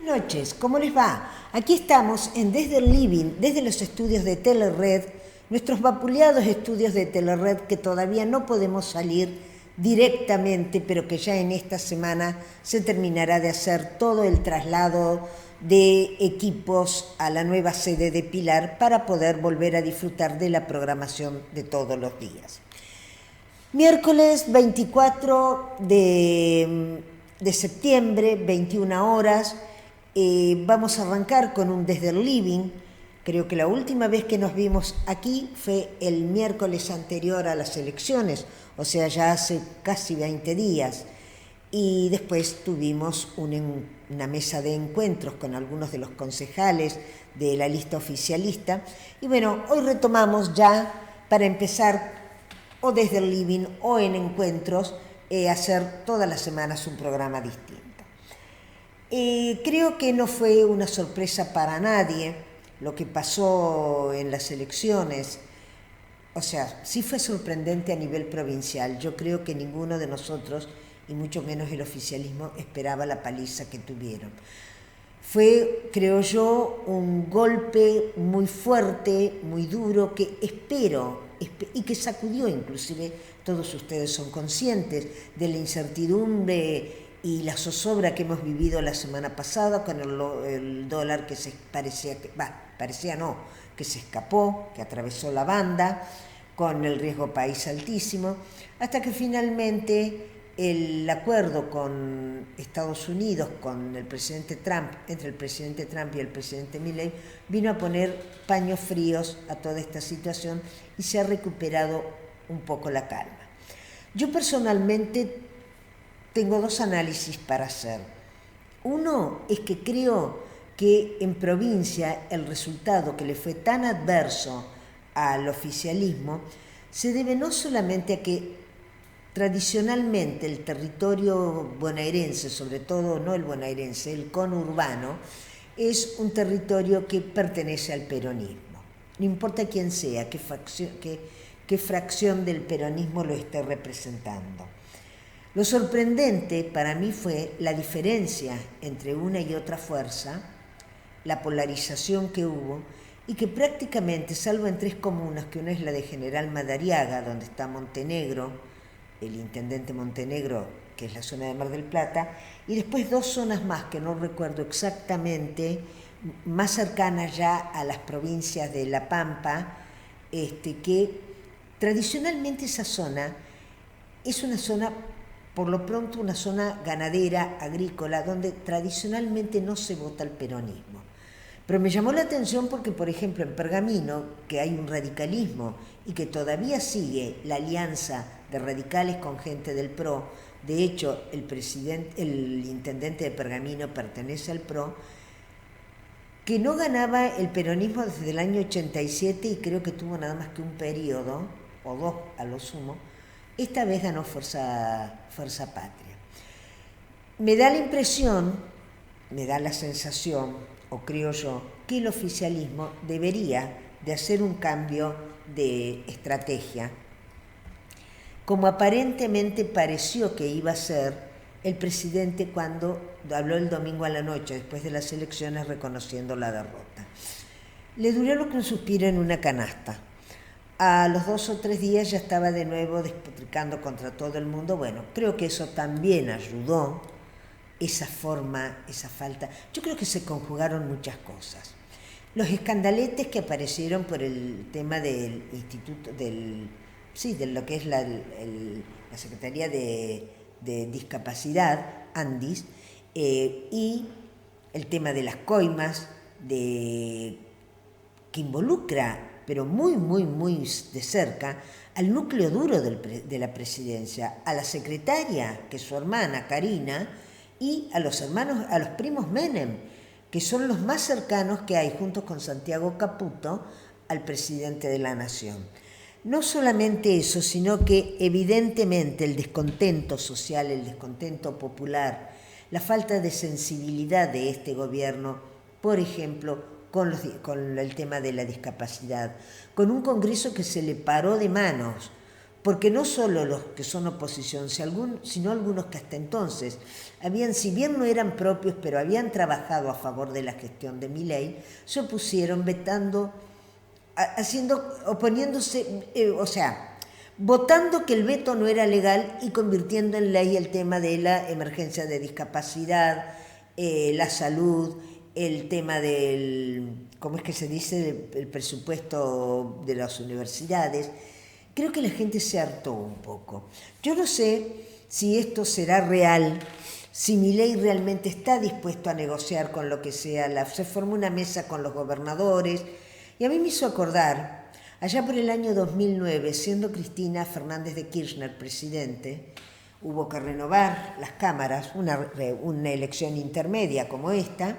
Buenas noches, ¿cómo les va? Aquí estamos en Desde el Living, desde los estudios de Telered, nuestros vapuleados estudios de Telered que todavía no podemos salir directamente, pero que ya en esta semana se terminará de hacer todo el traslado de equipos a la nueva sede de Pilar para poder volver a disfrutar de la programación de todos los días. Miércoles 24 de septiembre, 21 horas, vamos a arrancar con un Desde el Living. Creo que la última vez que nos vimos aquí fue el miércoles anterior a las elecciones, o sea, ya hace casi 20 días. Y después tuvimos una mesa de encuentros con algunos de los concejales de la lista oficialista. Y bueno, hoy retomamos ya para empezar o desde el living o en encuentros, hacer todas las semanas un programa distinto. Creo que no fue una sorpresa para nadie lo que pasó en las elecciones. O sea, sí fue sorprendente a nivel provincial. Yo creo que ninguno de nosotros, y mucho menos el oficialismo, esperaba la paliza que tuvieron. Fue, creo yo, un golpe muy fuerte, muy duro, que espero y que sacudió inclusive, todos ustedes son conscientes de la incertidumbre y la zozobra que hemos vivido la semana pasada con el dólar que que se escapó, que atravesó la banda, con el riesgo país altísimo, hasta que finalmente el acuerdo con Estados Unidos, con el presidente Trump, entre el presidente Trump y el presidente Milei, vino a poner paños fríos a toda esta situación y se ha recuperado un poco la calma. Yo personalmente tengo dos análisis para hacer. Uno es que creo que en provincia el resultado que le fue tan adverso al oficialismo se debe no solamente a que tradicionalmente el territorio bonaerense, sobre todo no el bonaerense, el conurbano, es un territorio que pertenece al peronismo. No importa quién sea, qué fracción del peronismo lo esté representando. Lo sorprendente para mí fue la diferencia entre una y otra fuerza, la polarización que hubo, y que prácticamente, salvo en tres comunas, que una es la de General Madariaga, donde está Montenegro, el intendente Montenegro, que es la zona de Mar del Plata, y después dos zonas más que no recuerdo exactamente, más cercanas ya a las provincias de La Pampa, que tradicionalmente esa zona es una zona, por lo pronto, una zona ganadera, agrícola, donde tradicionalmente no se vota el peronismo. Pero me llamó la atención porque, por ejemplo, en Pergamino, que hay un radicalismo y que todavía sigue la alianza de radicales con gente del PRO, de hecho, el intendente de Pergamino pertenece al PRO, que no ganaba el peronismo desde el año 87 y creo que tuvo nada más que un periodo, o dos a lo sumo, esta vez ganó Fuerza Patria. Me da la impresión, me da la sensación, o creo yo, que el oficialismo debería de hacer un cambio de estrategia, como aparentemente pareció que iba a ser el presidente cuando habló el domingo a la noche, después de las elecciones, reconociendo la derrota. Le duró lo que un suspiro en una canasta. A los 2 o 3 días ya estaba de nuevo despotricando contra todo el mundo. Bueno, creo que eso también ayudó, esa forma, esa falta. Yo creo que se conjugaron muchas cosas. Los escandaletes que aparecieron por el tema del instituto, de lo que es la Secretaría de Discapacidad, ANDIS, y el tema de las coimas, que involucra, pero muy, muy, muy de cerca, al núcleo duro de la presidencia, a la secretaria, que es su hermana, Karina, y a los primos Menem, que son los más cercanos que hay, junto con Santiago Caputo, al presidente de la Nación. No solamente eso, sino que evidentemente el descontento social, el descontento popular, la falta de sensibilidad de este gobierno, por ejemplo, con el tema de la discapacidad, con un Congreso que se le paró de manos, porque no solo los que son oposición, sino algunos que hasta entonces habían, si bien no eran propios, pero habían trabajado a favor de la gestión de Milei, se opusieron vetando, oponiéndose, votando que el veto no era legal y convirtiendo en ley el tema de la emergencia de discapacidad, la salud, el tema del, ¿cómo es que se dice?, el presupuesto de las universidades. Creo que la gente se hartó un poco. Yo no sé si esto será real, si Milei realmente está dispuesto a negociar con lo que sea. Se formó una mesa con los gobernadores y a mí me hizo acordar, allá por el año 2009, siendo Cristina Fernández de Kirchner presidente, hubo que renovar las cámaras, una elección intermedia como esta,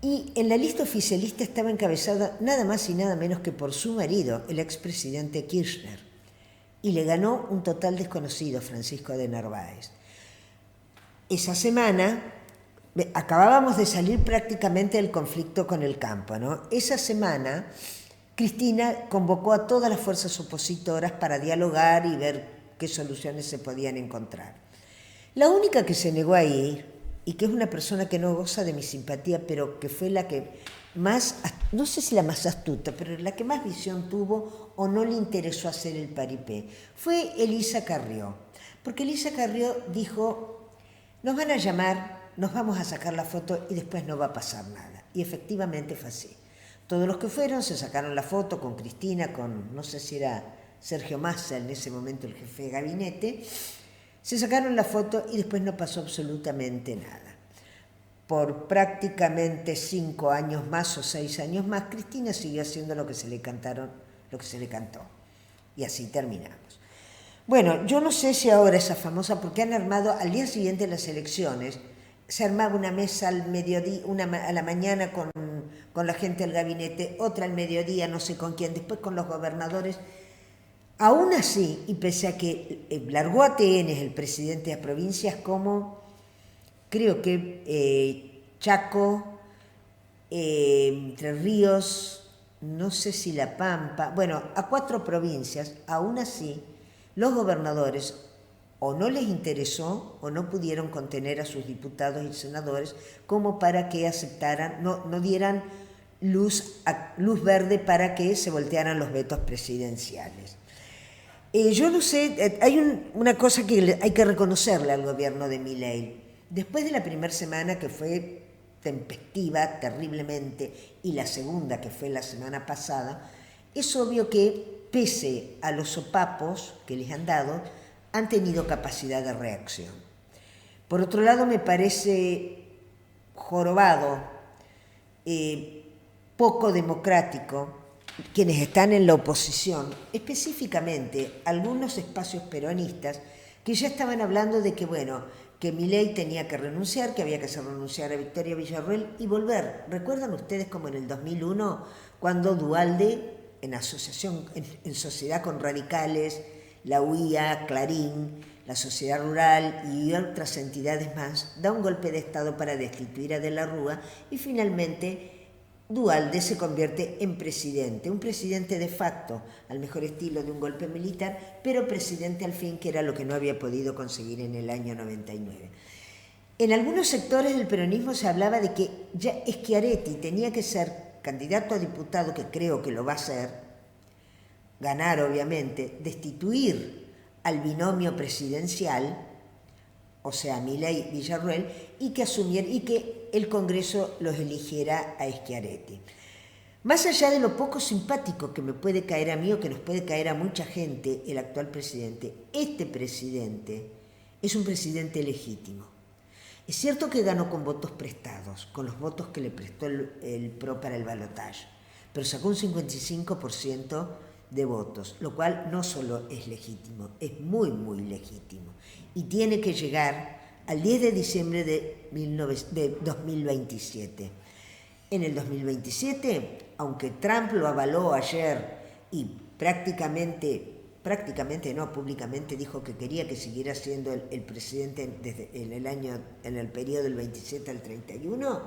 y en la lista oficialista estaba encabezada nada más y nada menos que por su marido, el expresidente Kirchner, y le ganó un total desconocido, Francisco de Narváez. Esa semana acabábamos de salir prácticamente del conflicto con el campo, ¿no? Esa semana Cristina convocó a todas las fuerzas opositoras para dialogar y ver qué soluciones se podían encontrar. La única que se negó a ir, y que es una persona que no goza de mi simpatía, pero que fue la que más, no sé si la más astuta, pero la que más visión tuvo o no le interesó hacer el paripé, fue Elisa Carrió. Porque Elisa Carrió dijo, nos van a llamar, nos vamos a sacar la foto y después no va a pasar nada. Y efectivamente fue así. Todos los que fueron se sacaron la foto con Cristina, con, no sé si era Sergio Massa en ese momento el jefe de gabinete, se sacaron la foto y después no pasó absolutamente nada. Por prácticamente 5 años más o 6 años más, Cristina siguió haciendo lo que se le cantó. Y así terminamos. Bueno, yo no sé si ahora esa famosa, porque han armado al día siguiente de las elecciones, se armaba una mesa al mediodía, una a la mañana con la gente del gabinete, otra al mediodía, no sé con quién, después con los gobernadores. Aún así, y pese a que largó a TN el presidente de las provincias como, creo que Chaco, Entre Ríos, no sé si La Pampa, bueno, a 4 provincias, aún así, los gobernadores o no les interesó o no pudieron contener a sus diputados y senadores como para que aceptaran, no dieran luz verde para que se voltearan los vetos presidenciales. Yo no sé, hay una cosa que hay que reconocerle al gobierno de Milei. Después de la primera semana, que fue tempestiva, terriblemente, y la segunda, que fue la semana pasada, es obvio que, pese a los sopapos que les han dado, han tenido capacidad de reacción. Por otro lado, me parece jorobado, poco democrático, quienes están en la oposición, específicamente algunos espacios peronistas, que ya estaban hablando de que, bueno, que Milei tenía que renunciar, que había que hacer renunciar a Victoria Villarruel y volver. ¿Recuerdan ustedes como en el 2001, cuando Duhalde, en sociedad con radicales, la UIA, Clarín, la Sociedad Rural y otras entidades más, da un golpe de Estado para destituir a De la Rúa y finalmente Duhalde se convierte en presidente, un presidente de facto, al mejor estilo de un golpe militar, pero presidente al fin, que era lo que no había podido conseguir en el año 99. En algunos sectores del peronismo se hablaba de que ya Schiaretti tenía que ser candidato a diputado, que creo que lo va a ser, ganar obviamente, destituir al binomio presidencial, o sea, Milei Villarruel, y que el Congreso los eligiera a Schiaretti. Más allá de lo poco simpático que me puede caer a mí o que nos puede caer a mucha gente el actual presidente, este presidente es un presidente legítimo. Es cierto que ganó con votos prestados, con los votos que le prestó el PRO para el balotaje, pero sacó un 55% de votos, lo cual no solo es legítimo, es muy, muy legítimo. Y tiene que llegar al 10 de diciembre de 2027. En el 2027, aunque Trump lo avaló ayer y públicamente dijo que quería que siguiera siendo el presidente en el periodo del 27 al 31,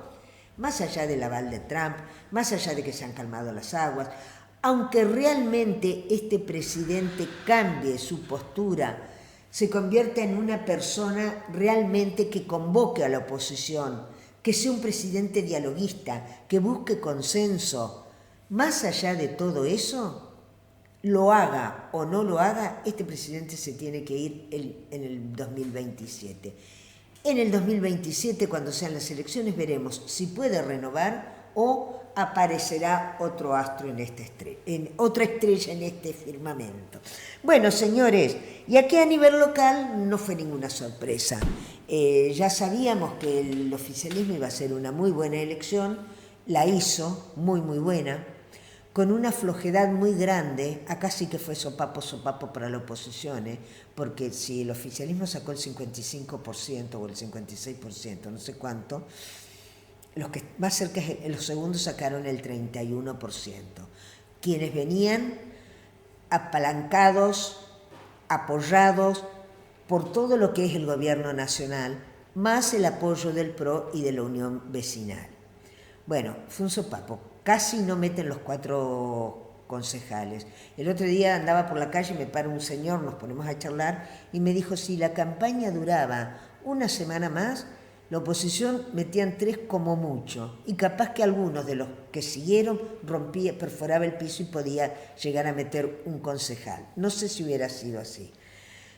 más allá del aval de Trump, más allá de que se han calmado las aguas, aunque realmente este presidente cambie su postura, se convierta en una persona realmente que convoque a la oposición, que sea un presidente dialoguista, que busque consenso. Más allá de todo eso, lo haga o no lo haga, este presidente se tiene que ir en el 2027. En el 2027, cuando sean las elecciones, veremos si puede renovar o aparecerá otro astro otra estrella en este firmamento. Bueno, señores, y aquí a nivel local no fue ninguna sorpresa. Ya sabíamos que el oficialismo iba a ser una muy buena elección, la hizo, muy buena, con una flojedad muy grande. Acá sí que fue sopapo para la oposición, porque si el oficialismo sacó el 55% o el 56%, no sé cuánto, los que más cerca, los segundos sacaron el 31%. Quienes venían apalancados, apoyados por todo lo que es el gobierno nacional, más el apoyo del PRO y de la Unión Vecinal. Bueno, fue un sopapo. Casi no meten los 4 concejales. El otro día andaba por la calle y me para un señor, nos ponemos a charlar, y me dijo, si la campaña duraba una semana más, la oposición metían 3 como mucho, y capaz que algunos de los que siguieron perforaba el piso y podía llegar a meter un concejal. No sé si hubiera sido así.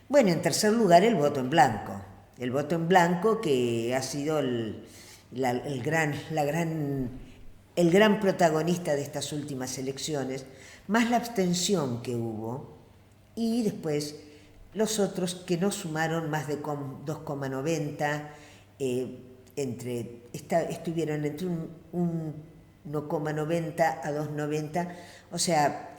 Bueno, en tercer lugar, el voto en blanco. El voto en blanco, que ha sido el gran protagonista de estas últimas elecciones, más la abstención que hubo, y después los otros que no sumaron más de 2,90, estuvieron entre un 1,90 a 2,90, o sea,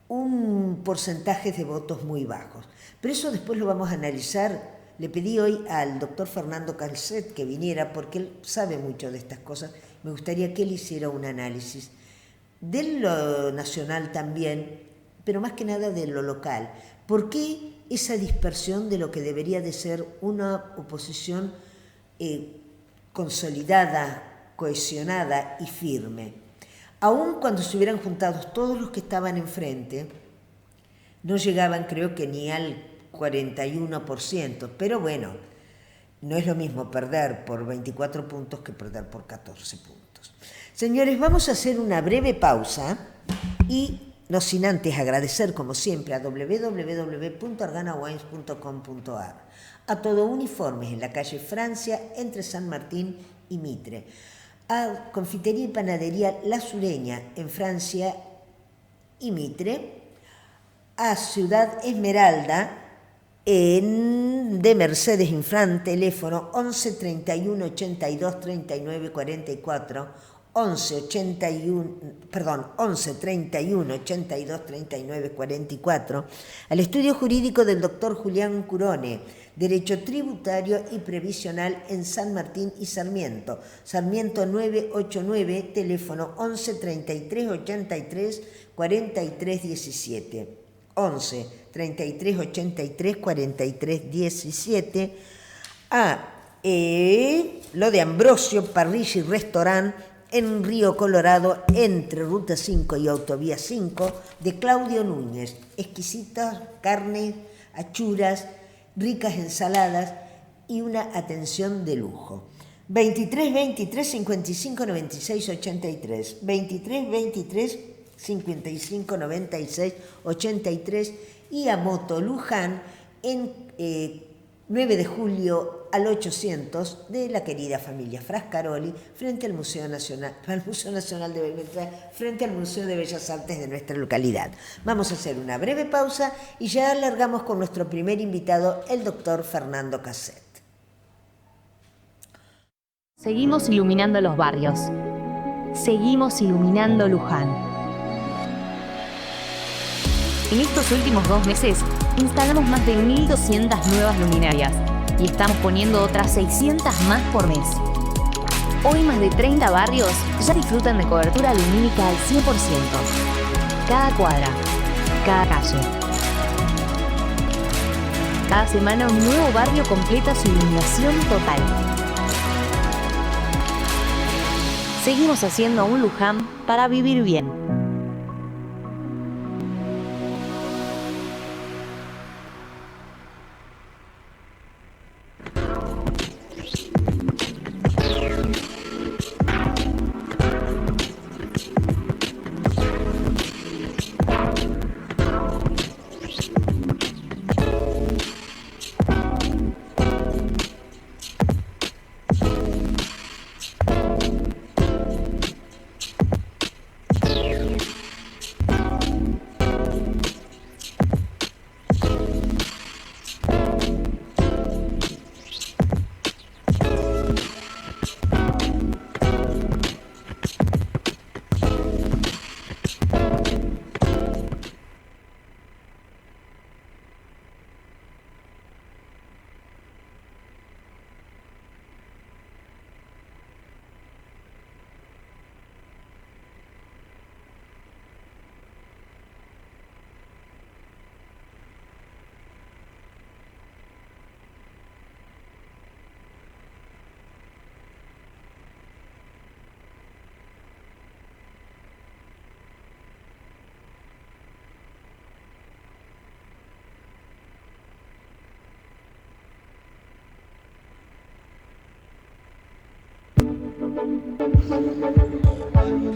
un porcentaje de votos muy bajos. Pero eso después lo vamos a analizar. Le pedí hoy al doctor Fernando Calcet que viniera, porque él sabe mucho de estas cosas. Me gustaría que él hiciera un análisis de lo nacional también, pero más que nada de lo local. ¿Por qué esa dispersión de lo que debería de ser una oposición consolidada, cohesionada y firme? Aun cuando se hubieran juntado todos los que estaban enfrente, no llegaban, creo que ni al 41%, pero bueno, no es lo mismo perder por 24 puntos que perder por 14 puntos. Señores, vamos a hacer una breve pausa y, no sin antes agradecer, como siempre, a www.arganawines.com.ar, a Todo Uniformes en la calle Francia, entre San Martín y Mitre, a Confitería y Panadería La Sureña en Francia y Mitre, a Ciudad Esmeralda de Mercedes Infran, teléfono 11 31 82 39 44, 11 31 82 39 44, al estudio jurídico del doctor Julián Curone, Derecho Tributario y Previsional en San Martín y Sarmiento, Sarmiento 989, teléfono 11 33 83 43 17, 11 33 83 43 17, lo de Ambrosio Parrilla y Restaurant en Río Colorado, entre Ruta 5 y Autovía 5, de Claudio Núñez. Exquisitas carnes, achuras, ricas ensaladas y una atención de lujo. 23 23 55 96 83, 23 23 55 96 83, y a Moto Luján en 9 de julio al 800 de la querida familia Frascaroli, frente al Museo Nacional de Bellas, frente al Museo de Bellas Artes de nuestra localidad. Vamos a hacer una breve pausa y ya alargamos con nuestro primer invitado, el doctor Fernando Calcet. Seguimos iluminando los barrios. Seguimos iluminando Luján. En estos últimos 2 meses, instalamos más de 1.200 nuevas luminarias y estamos poniendo otras 600 más por mes. Hoy más de 30 barrios ya disfrutan de cobertura lumínica al 100%. Cada cuadra, cada calle. Cada semana un nuevo barrio completa su iluminación total. Seguimos haciendo un Luján para vivir bien.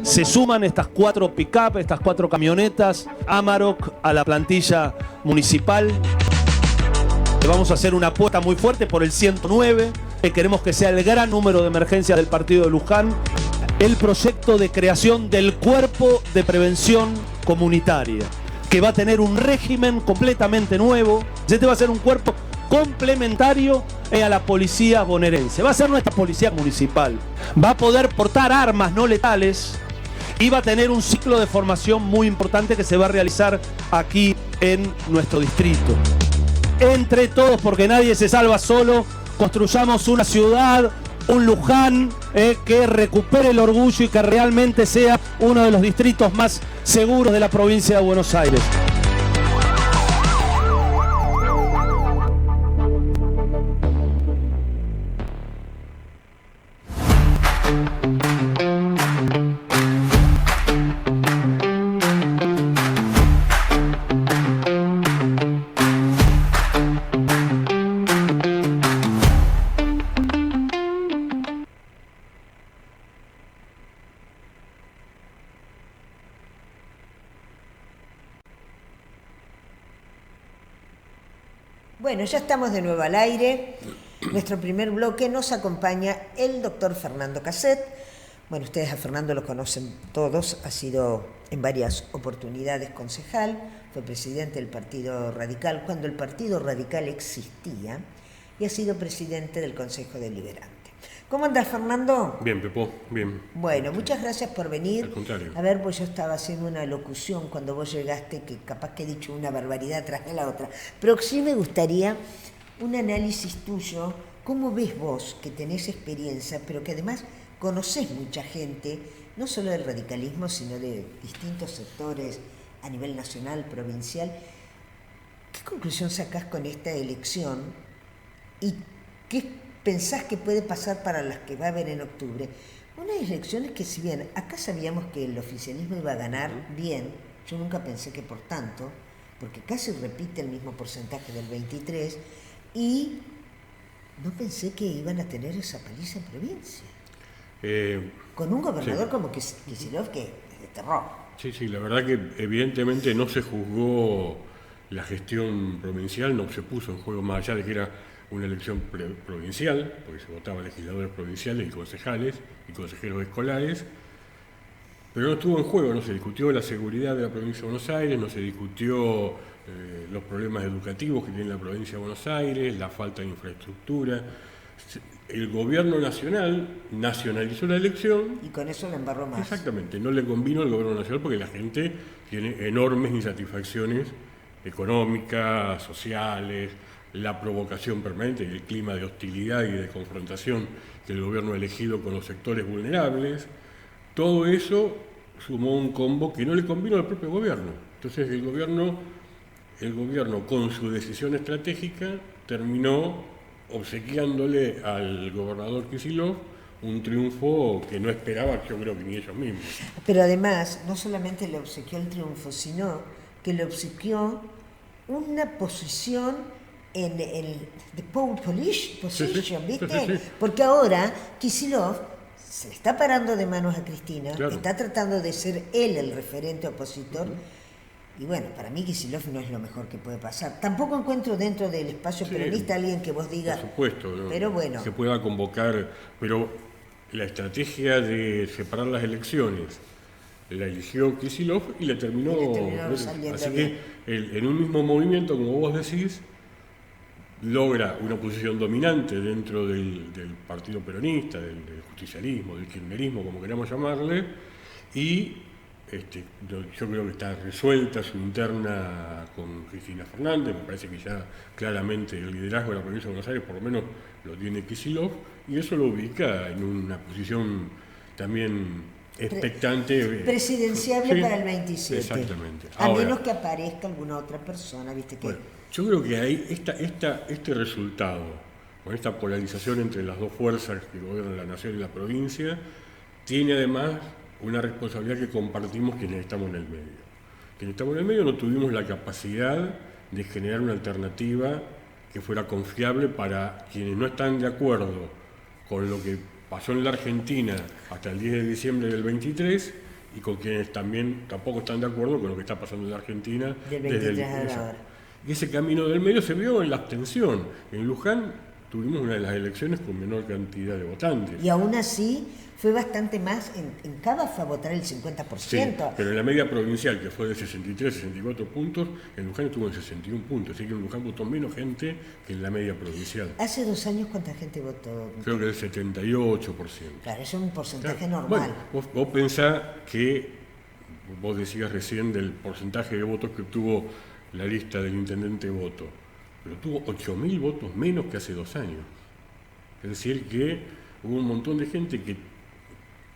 Se suman estas 4 pick-up, estas 4 camionetas Amarok a la plantilla municipal. Vamos a hacer una apuesta muy fuerte por el 109, que queremos que sea el gran número de emergencias del partido de Luján. El proyecto de creación del Cuerpo de Prevención Comunitaria, que va a tener un régimen completamente nuevo. Este va a ser un cuerpo complementario a la policía bonaerense. Va a ser nuestra policía municipal. Va a poder portar armas no letales y va a tener un ciclo de formación muy importante que se va a realizar aquí en nuestro distrito. Entre todos, porque nadie se salva solo, construyamos una ciudad, un Luján que recupere el orgullo y que realmente sea uno de los distritos más seguros de la provincia de Buenos Aires. Bueno, ya estamos de nuevo al aire. Nuestro primer bloque nos acompaña el doctor Fernando Casset. Bueno, ustedes a Fernando lo conocen todos, ha sido en varias oportunidades concejal, fue presidente del Partido Radical cuando el Partido Radical existía y ha sido presidente del Consejo Deliberante. ¿Cómo andás, Fernando? Bien, Pepo, bien. Bueno, muchas gracias por venir. Al contrario. A ver, pues yo estaba haciendo una locución cuando vos llegaste, que capaz que he dicho una barbaridad tras de la otra, pero sí me gustaría un análisis tuyo. ¿Cómo ves vos, que tenés experiencia, pero que además conocés mucha gente, no solo del radicalismo, sino de distintos sectores a nivel nacional, provincial? ¿Qué conclusión sacás con esta elección y qué pensás que puede pasar para las que va a haber en octubre? Unas elecciones que, si bien acá sabíamos que el oficialismo iba a ganar bien, yo nunca pensé que por tanto, porque casi repite el mismo porcentaje del 23, y no pensé que iban a tener esa paliza en provincia. Con un gobernador sí, como Kicillof, que es de terror. Sí, la verdad que evidentemente no se juzgó la gestión provincial, no se puso en juego, más allá de que era una elección provincial, porque se votaba legisladores provinciales y concejales y consejeros escolares, pero no estuvo en juego, no se discutió la seguridad de la provincia de Buenos Aires, no se discutió los problemas educativos que tiene la provincia de Buenos Aires, la falta de infraestructura. El gobierno nacional nacionalizó la elección. Y con eso la embarró más. Exactamente, no le convino al gobierno nacional porque la gente tiene enormes insatisfacciones económicas, sociales, la provocación permanente y el clima de hostilidad y de confrontación que el gobierno ha elegido con los sectores vulnerables. Todo eso sumó un combo que no le convino al propio gobierno. Entonces el gobierno con su decisión estratégica terminó obsequiándole al gobernador Kicillof un triunfo que no esperaba, yo creo que ni ellos mismos. Pero además, no solamente le obsequió el triunfo, sino que le obsequió una posición en el the pole position, ¿viste? Sí. Porque ahora Kicillof se le está parando de manos a Cristina, claro, está tratando de ser él el referente opositor. Y bueno, para mí Kicillof no es lo mejor que puede pasar. Tampoco encuentro dentro del espacio peronista alguien que vos digas. Por supuesto, ¿no? Pero bueno. Se pueda convocar, pero la estrategia de separar las elecciones la eligió Kicillof y le terminó saliendo así bien. Que en un mismo movimiento, como vos decís, logra una posición dominante dentro del partido peronista, del justicialismo, del kirchnerismo, como queramos llamarle, y yo creo que está resuelta su interna con Cristina Fernández. Me parece que ya claramente el liderazgo de la provincia de Buenos Aires por lo menos lo tiene Kicillof, y eso lo ubica en una posición también expectante. Presidenciable sí, para el 27. Exactamente. A Ahora, menos que aparezca alguna otra persona, ¿viste? Que bueno, yo creo que ahí este resultado, con esta polarización entre las dos fuerzas que gobiernan la nación y la provincia, tiene además una responsabilidad que compartimos quienes estamos en el medio. Quienes estamos en el medio no tuvimos la capacidad de generar una alternativa que fuera confiable para quienes no están de acuerdo con lo que pasó en la Argentina hasta el 10 de diciembre del 23 y con quienes tampoco están de acuerdo con lo que está pasando en la Argentina Del 23 ahora. Y ese camino del medio se vio en la abstención. En Luján tuvimos una de las elecciones con menor cantidad de votantes. Y aún así fue bastante más, en Cava fue a votar el 50%. Sí, pero en la media provincial, que fue de 63, 64 puntos, en Luján estuvo en 61 puntos. Así que en Luján votó menos gente que en la media provincial. Hace 2 años, ¿cuánta gente votó? Creo que el 78%. Claro, es un porcentaje Claro. normal. Bueno, vos pensás que, vos decías recién del porcentaje de votos que obtuvo la lista del intendente Voto, pero tuvo 8.000 votos menos que hace 2 años. Es decir, que hubo un montón de gente que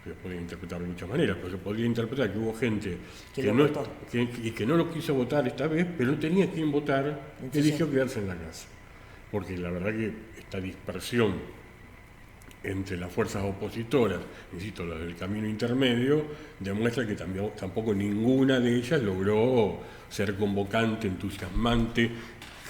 se puede interpretar de muchas maneras, pero se podría interpretar que hubo gente Que que lo no, votó. que no lo quiso votar esta vez, pero no tenía quien votar, Entonces, eligió quedarse en la casa. Porque la verdad que esta dispersión entre las fuerzas opositoras, insisto, las del camino intermedio, demuestra que tampoco ninguna de ellas logró ser convocante, entusiasmante,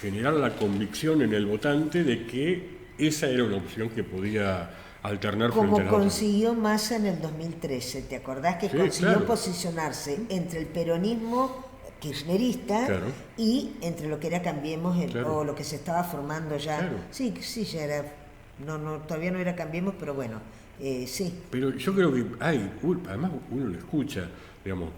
generar la convicción en el votante de que esa era una opción que podía alternar como frente a la otra. consiguió Massa en el 2013, ¿te acordás que Sí, consiguió claro. posicionarse entre el peronismo kirchnerista Claro. y entre lo que era Cambiemos Claro. o lo que se estaba formando ya? Claro. Sí, ya era, todavía no era Cambiemos, pero bueno, sí. Pero yo creo que además uno lo escucha, digamos,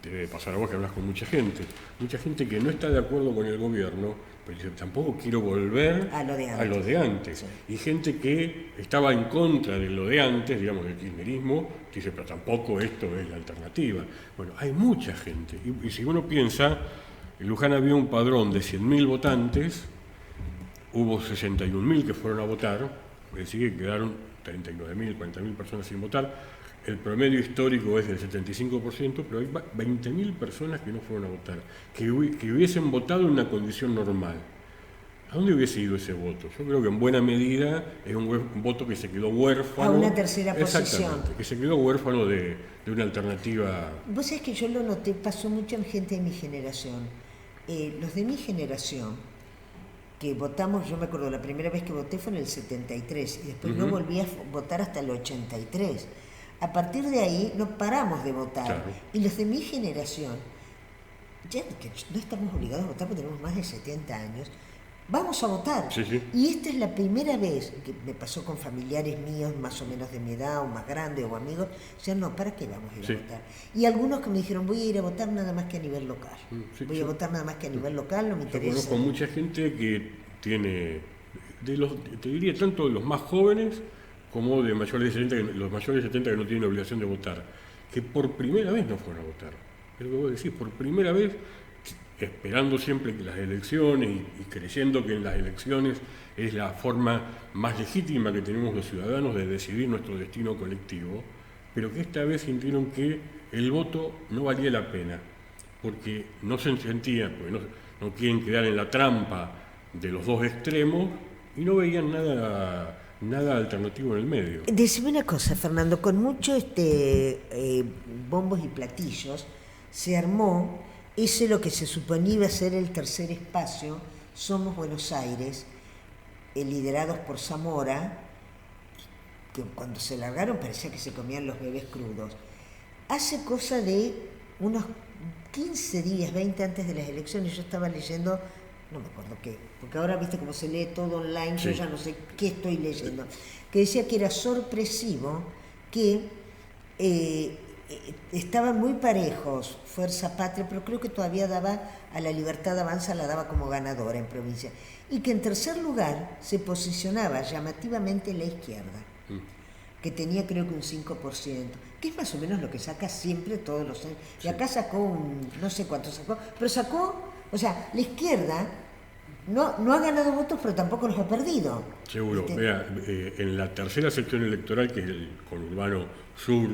te debe pasar a vos que hablas con mucha gente que no está de acuerdo con el gobierno, pero dice, tampoco quiero volver A lo de antes. antes. Sí. Y gente que estaba en contra de lo de antes, digamos, del kirchnerismo, dice, pero tampoco esto es la alternativa. Bueno, hay mucha gente. Y si uno piensa, en Luján había un padrón de 100.000 votantes, hubo 61.000 que fueron a votar, es decir, que quedaron 39.000, 40.000 personas sin votar. El promedio histórico es del 75%, pero hay 20.000 personas que no fueron a votar, que hubiesen votado en una condición normal. ¿A dónde hubiese ido ese voto? Yo creo que en buena medida es un voto que se quedó huérfano. A una tercera posición. Exactamente, que se quedó huérfano de una alternativa. Vos sabés que yo lo noté, pasó mucho en gente de mi generación. Los de mi generación, que votamos, yo me acuerdo, la primera vez que voté fue en el 73 y después no volví a votar hasta el 83. A partir de ahí no paramos de votar. Claro. Y los de mi generación, ya que no estamos obligados a votar porque tenemos más de 70 años, vamos a votar. Sí, sí. Y esta es la primera vez que me pasó con familiares míos más o menos de mi edad o más grandes o amigos, decían, no, ¿para qué vamos a ir Sí. a votar? Y algunos que me dijeron, voy a ir a votar nada más que a nivel local. Sí, Voy sí. a votar nada más que a nivel local, no me Yo interesa. conozco mucha gente que tiene, te diría, tanto de los más jóvenes como de mayores de 70, los mayores de 70 que no tienen obligación de votar, que por primera vez no fueron a votar. Es lo que vos decís, por primera vez, esperando siempre que las elecciones y creyendo que en las elecciones es la forma más legítima que tenemos los ciudadanos de decidir nuestro destino colectivo, pero que esta vez sintieron que el voto no valía la pena, porque no se sentían, porque no quieren quedar en la trampa de los dos extremos y no veían nada alternativo en el medio. Decime una cosa, Fernando, con mucho bombos y platillos se armó ese lo que se suponía iba a ser el tercer espacio, Somos Buenos Aires, liderados por Zamora, que cuando se largaron parecía que se comían los bebés crudos. Hace cosa de unos 15 días, 20 antes de las elecciones, yo estaba leyendo, no me acuerdo qué, porque ahora viste cómo se lee todo online, Sí. yo ya no sé qué estoy leyendo, que decía que era sorpresivo que estaban muy parejos Fuerza Patria, pero creo que todavía daba a la Libertad Avanza, la daba como ganadora en provincia, y que en tercer lugar se posicionaba llamativamente la izquierda, que tenía creo que un 5%, que es más o menos lo que saca siempre todos los años. Y acá sacó no sé cuánto sacó, pero sacó, o sea, la izquierda no ha ganado votos, pero tampoco los ha perdido. Seguro. Vea, en la tercera sección electoral, que es el conurbano sur,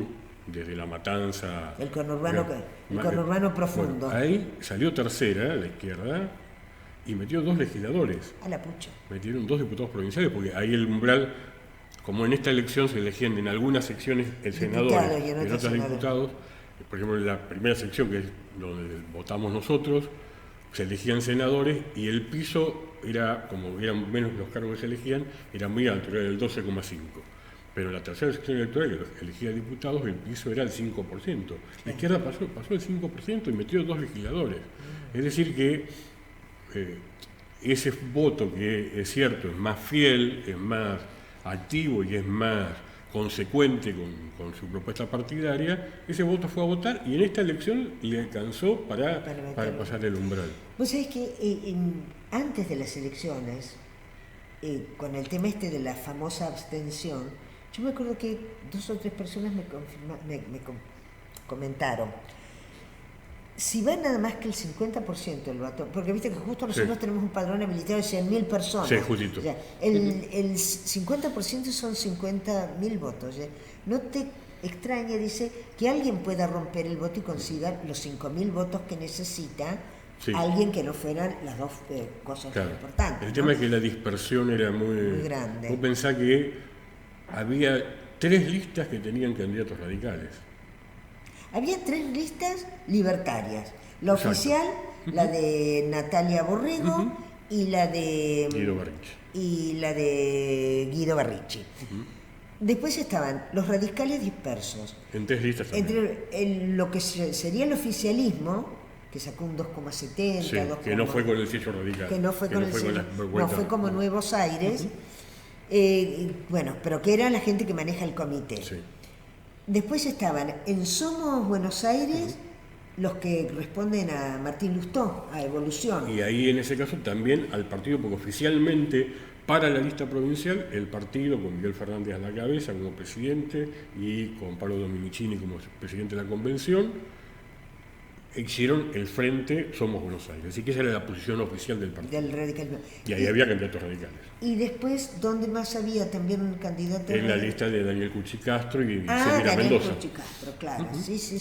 desde La Matanza... El conurbano profundo. Bueno, ahí salió tercera, la izquierda, y metió 2 legisladores. A la pucha. Metieron 2 diputados provinciales, porque ahí el umbral, como en esta elección se elegían en algunas secciones el senador Diputados y en otras otras senadores. diputados, por ejemplo en la primera sección, que es donde votamos nosotros, se elegían senadores y el piso era, como eran menos los cargos que se elegían, era muy alto, era del 12,5. Pero en la tercera sección electoral, que elegía diputados, el piso era el 5%. La izquierda pasó el 5% y metió 2 legisladores. Es decir que ese voto, que es cierto, es más fiel, es más activo y es más consecuente con su propuesta partidaria, ese voto fue a votar y en esta elección le alcanzó para pasar el umbral. Vos sabés que antes de las elecciones, con el tema de la famosa abstención, yo me acuerdo que 2 o 3 personas me comentaron, si va nada más que el 50% del voto, porque viste que justo nosotros tenemos un padrón habilitado de 100.000 personas. Sí, justito. O sea, el 50% son 50.000 votos. No te extraña, dice, que alguien pueda romper el voto y consiga los 5.000 votos que necesita alguien que no fueran las 2 cosas importantes. El tema es que la dispersión era muy grande. Vos pensás que había 3 listas que tenían candidatos radicales. Había 3 listas libertarias. La oficial, la de Natalia Borrego y la de Guido Barricci. Después estaban los radicales dispersos. En 3 listas también. Entre lo que sería el oficialismo, que sacó un 2,70, que no fue con el sello radical. Que no fue con el sello, no fue como Nuevos Aires. Bueno, pero que era la gente que maneja el comité. Sí. Después estaban en Somos Buenos Aires los que responden a Martín Lustó, a Evolución. Y ahí en ese caso también al partido, porque oficialmente para la lista provincial el partido con Miguel Fernández a la cabeza como presidente y con Pablo Dominicini como presidente de la convención, hicieron el frente Somos Buenos Aires. Así que esa era la posición oficial del partido. Del radicalismo. Y ahí había candidatos radicales. Y después, ¿dónde más había también un candidato? En la lista de Daniel Cuchicastro y Semira Daniel Mendoza. Cuchicastro, claro. Sí.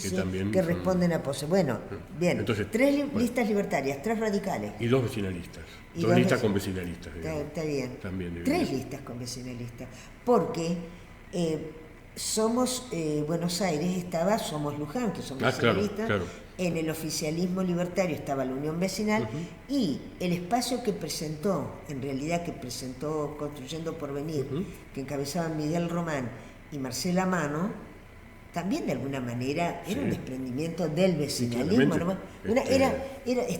Que responden a Pose. Bueno, bien. Entonces, 3 listas libertarias, 3 radicales. Y 2 vecinalistas. 2 listas con vecinalistas. Está bien. También 3 listas con vecinalistas. Porque Somos Buenos Aires estaba Somos Luján, que son vecinalistas. Claro. En el oficialismo libertario estaba la Unión Vecinal y el espacio que presentó, en realidad que presentó Construyendo Porvenir, que encabezaban Miguel Román y Marcela Mano, también de alguna manera era un desprendimiento del vecinalismo.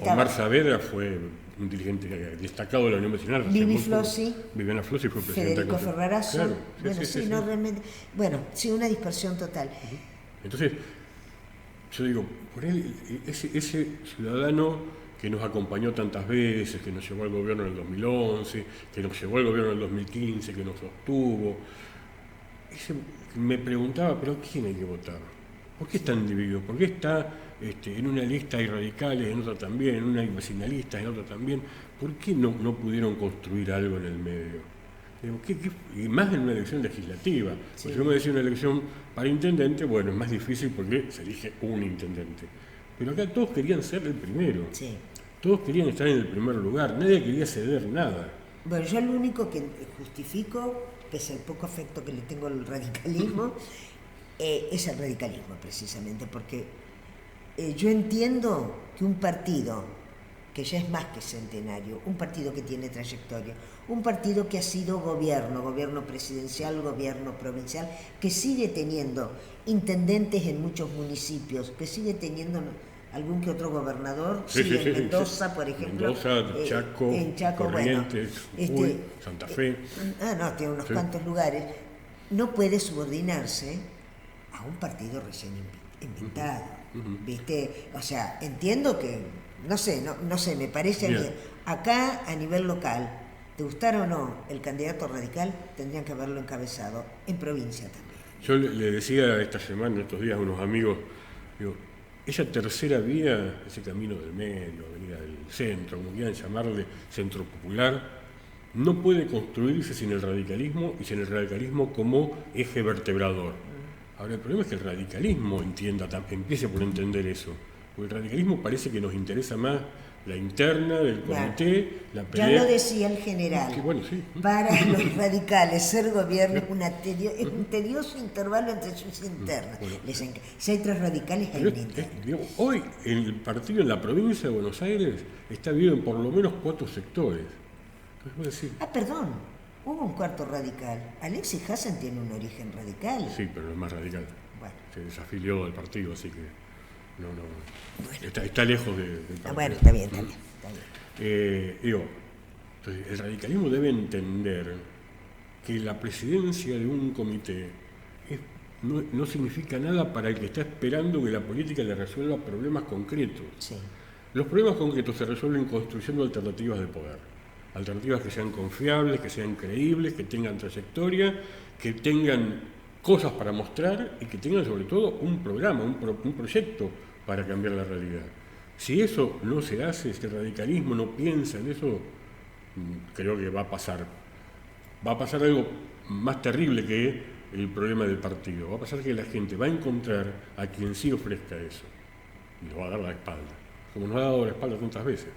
Omar Saavedra fue un dirigente destacado de la Unión Vecinal. Viviana Flossi fue presidenta. Federico Ferrarazo. Una dispersión total. Entonces, yo digo, por él, ese ciudadano que nos acompañó tantas veces, que nos llevó al gobierno en el 2011, que nos llevó al gobierno en el 2015, que nos sostuvo, me preguntaba, ¿pero quién hay que votar? ¿Por qué están divididos? ¿Por qué está en una lista hay radicales, en otra también, en una hay vecinalistas, en otra también? ¿Por qué no pudieron construir algo en el medio? Y más en una elección legislativa. Porque yo me decía una elección para intendente, bueno, es más difícil porque se elige un intendente. Pero acá todos querían ser el primero. Sí. Todos querían estar en el primer lugar. Nadie quería ceder nada. Bueno, yo lo único que justifico, pese al poco afecto que le tengo al radicalismo, es el radicalismo precisamente. Porque yo entiendo que un partido que ya es más que centenario, un partido que tiene trayectoria, un partido que ha sido gobierno presidencial, gobierno provincial, que sigue teniendo intendentes en muchos municipios, que sigue teniendo algún que otro gobernador, en Mendoza, por ejemplo. Mendoza, Chaco, Corrientes, Santa Fe. Tiene unos cuantos lugares. No puede subordinarse a un partido recién inventado, ¿viste? O sea, entiendo que no sé, me parece a mí, acá a nivel local, te gustara o no el candidato radical, tendrían que haberlo encabezado en provincia también. Yo le decía esta semana, estos días, a unos amigos, digo, esa tercera vía, ese camino del medio, avenida del centro, como quieran llamarle, centro popular, no puede construirse sin el radicalismo y sin el radicalismo como eje vertebrador. Ahora, el problema es que el radicalismo empiece por entender eso. Porque el radicalismo parece que nos interesa más la interna del comité, la pelea. Ya lo decía el general. Para los radicales ser gobierno es un tedioso intervalo entre sus internas. Si hay 3 radicales, hay un interno. Hoy el partido en la provincia de Buenos Aires está dividido en por lo menos 4 sectores. perdón. Hubo un cuarto radical. Alexis Hassan tiene un origen radical. Sí, pero no es más radical. Bueno. Se desafilió del partido, así que no. Bueno. Está lejos del partido. Bueno, está bien. Entonces, el radicalismo debe entender que la presidencia de un comité no significa nada para el que está esperando que la política le resuelva problemas concretos. Sí. Los problemas concretos se resuelven construyendo alternativas de poder. Alternativas que sean confiables, que sean creíbles, que tengan trayectoria, que tengan cosas para mostrar y que tengan sobre todo un programa, un proyecto para cambiar la realidad. Si eso no se hace, si el radicalismo no piensa en eso, creo que va a pasar algo más terrible que el problema del partido. Va a pasar que la gente va a encontrar a quien sí ofrezca eso y nos va a dar la espalda, como nos ha dado la espalda tantas veces.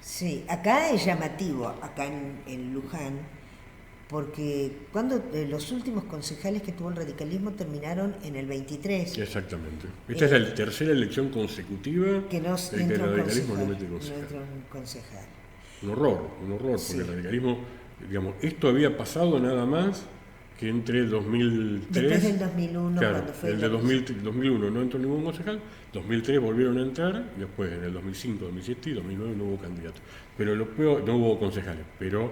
Sí, acá es llamativo, acá en Luján, porque cuando los últimos concejales que tuvo el radicalismo terminaron en el 23. Exactamente. Esta es la tercera elección consecutiva que no en que el radicalismo no mete concejal. No entra un concejal. Un horror, Sí. porque el radicalismo, digamos, esto había pasado nada más que entre 2003... Después del 2001, claro, cuando fue... el de 2001 no entró ningún concejal, 2003 volvieron a entrar, y después en el 2005, 2007 y 2009 no hubo candidatos. Pero lo peor, no hubo concejales, pero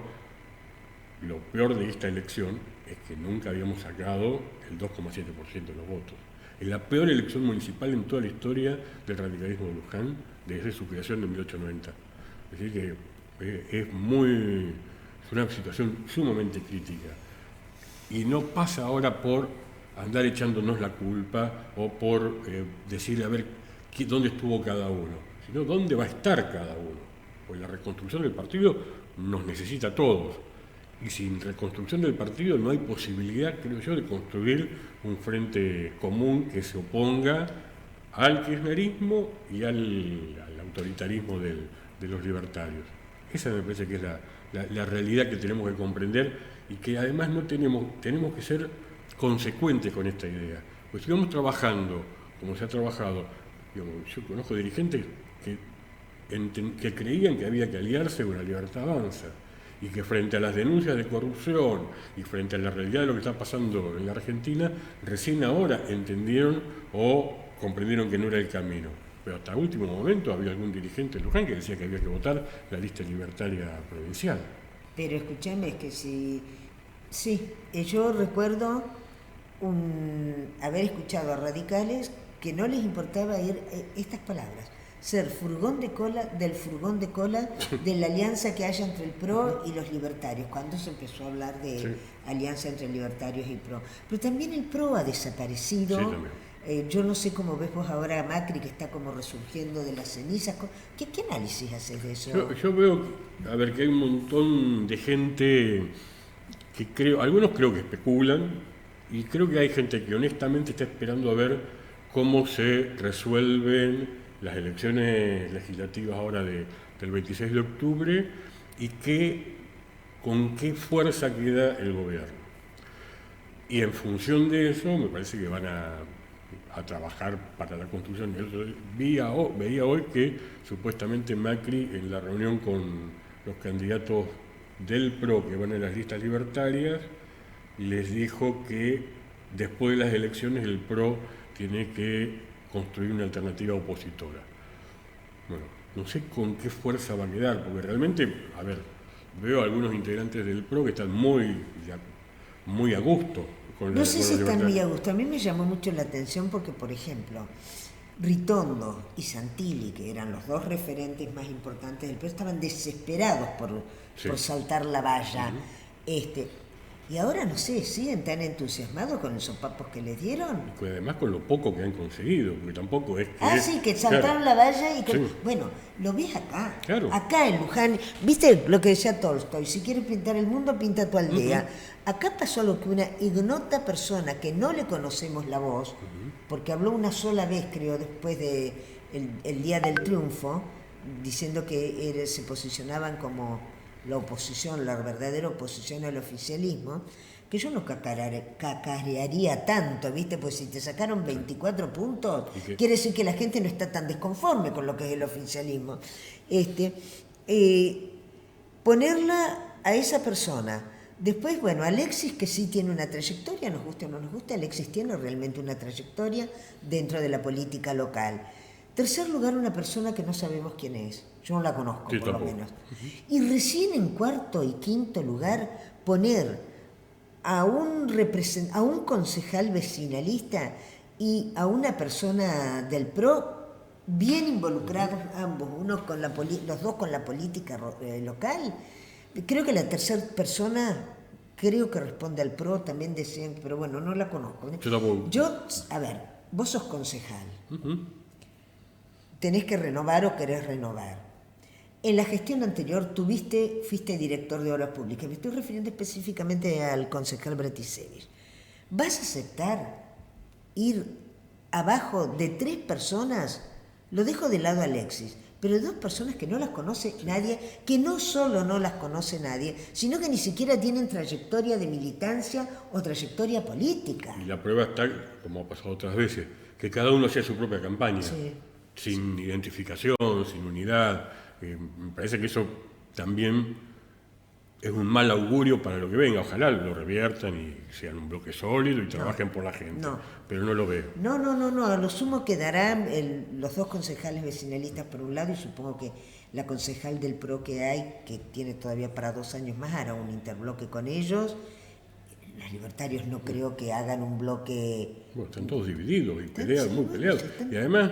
lo peor de esta elección es que nunca habíamos sacado el 2,7% de los votos. Es la peor elección municipal en toda la historia del radicalismo de Luján desde su creación en 1890. Es decir, que es una situación sumamente crítica. Y no pasa ahora por andar echándonos la culpa o por decir a ver dónde estuvo cada uno, sino dónde va a estar cada uno. Pues la reconstrucción del partido nos necesita a todos. Y sin reconstrucción del partido no hay posibilidad, creo yo, de construir un frente común que se oponga al kirchnerismo y al autoritarismo de los libertarios. Esa me parece que es la realidad que tenemos que comprender y que además tenemos que ser consecuentes con esta idea. Pues si vamos trabajando como se ha trabajado, digamos, yo conozco dirigentes que creían que había que aliarse con la Libertad Avanza y que frente a las denuncias de corrupción y frente a la realidad de lo que está pasando en la Argentina, recién ahora entendieron o comprendieron que no era el camino. Pero hasta último momento había algún dirigente en Luján que decía que había que votar la lista libertaria provincial. Pero escúchame, es que sí, yo recuerdo haber escuchado a radicales que no les importaba ir, estas palabras, ser del furgón de cola de la alianza que haya entre el PRO y los libertarios, cuando se empezó a hablar de alianza entre libertarios y PRO. Pero también el PRO ha desaparecido. Sí, también. Yo no sé cómo ves vos ahora a Macri, que está como resurgiendo de las cenizas. ¿Qué análisis haces de eso? Yo veo, que hay un montón de gente que algunos creo que especulan, y creo que hay gente que honestamente está esperando a ver cómo se resuelven las elecciones legislativas ahora del 26 de octubre y con qué fuerza queda el gobierno. Y en función de eso me parece que van a trabajar para la construcción. Veía hoy que supuestamente Macri, en la reunión con los candidatos del PRO que van a las listas libertarias, les dijo que después de las elecciones el PRO tiene que construir una alternativa opositora. Bueno, no sé con qué fuerza va a quedar, porque realmente, veo a algunos integrantes del PRO que están muy a gusto. No sé si están muy a gusto. A mí me llamó mucho la atención porque, por ejemplo, Ritondo y Santilli, que eran los dos referentes más importantes del PRO, estaban desesperados por saltar la valla. Y ahora, no sé, ¿siguen tan entusiasmados con los sopapos que les dieron? Pues además con lo poco que han conseguido, porque tampoco es que... Sí, que saltaron la valla y que... Sí. Bueno, lo ves acá. Claro. Acá en Luján. ¿Viste lo que decía Tolstoy? Si quieres pintar el mundo, pinta tu aldea. Acá pasó lo que una ignota persona que no le conocemos la voz, porque habló una sola vez, creo, después de el Día del Triunfo, diciendo que se posicionaban como la oposición, la verdadera oposición al oficialismo, que yo no cacarearía tanto, ¿viste? Pues si te sacaron 24 puntos, quiere decir que la gente no está tan desconforme con lo que es el oficialismo. Ponerla a esa persona Después, bueno, Alexis, que sí tiene una trayectoria, nos guste o no nos guste, Alexis tiene realmente una trayectoria dentro de la política local. Tercer lugar, una persona que no sabemos quién es. Yo no la conozco, Sí, por lo tampoco. menos. Y recién en cuarto y quinto lugar, poner a un concejal vecinalista y a una persona del PRO bien involucrados ambos, los dos con la política local. Creo que la tercera persona, creo que responde al PRO, también decían, pero bueno, no la conozco. Yo tampoco. A ver, vos sos concejal. Tenés que renovar o querés renovar. En la gestión anterior fuiste director de Obras Públicas. Me estoy refiriendo específicamente al concejal Bratisevich. ¿Vas a aceptar ir abajo de 3 personas? Lo dejo de lado a Alexis, pero de 2 personas que no las conoce nadie, que no solo no las conoce nadie, sino que ni siquiera tienen trayectoria de militancia o trayectoria política. Y la prueba está, como ha pasado otras veces, que cada uno hacía su propia campaña, Sí. sin identificación, sin unidad. Me parece que eso también es un mal augurio para lo que venga. Ojalá lo reviertan y sean un bloque sólido y trabajen por la gente. no. Pero no lo veo. No, a lo sumo quedarán los 2 concejales vecinalistas por un lado y supongo que la concejal del PRO que hay, que tiene todavía para 2 años más, hará un interbloque con ellos. Los libertarios no creo que hagan un bloque... Bueno, están todos divididos y Están- peleados, sí, muy bueno, peleados. sí, están- Y además,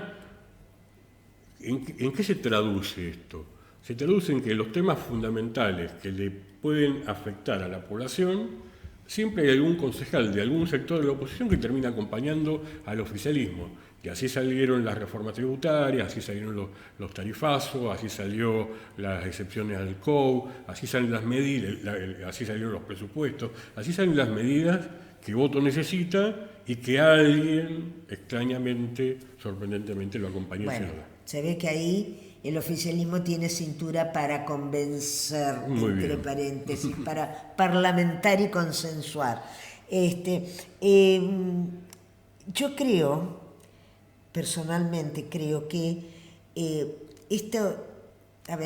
¿en qué se traduce esto? Se traduce en que los temas fundamentales que le pueden afectar a la población, siempre hay algún concejal de algún sector de la oposición que termina acompañando al oficialismo. Y así salieron las reformas tributarias, así salieron los tarifazos, así salió las excepciones al COU, así salen las medidas, así salieron los presupuestos, así salen las medidas que voto necesita y que alguien extrañamente, sorprendentemente lo acompañó. Bueno, se ve que ahí el oficialismo tiene cintura para convencer, Muy entre bien. paréntesis, para parlamentar y consensuar. Yo creo, personalmente creo que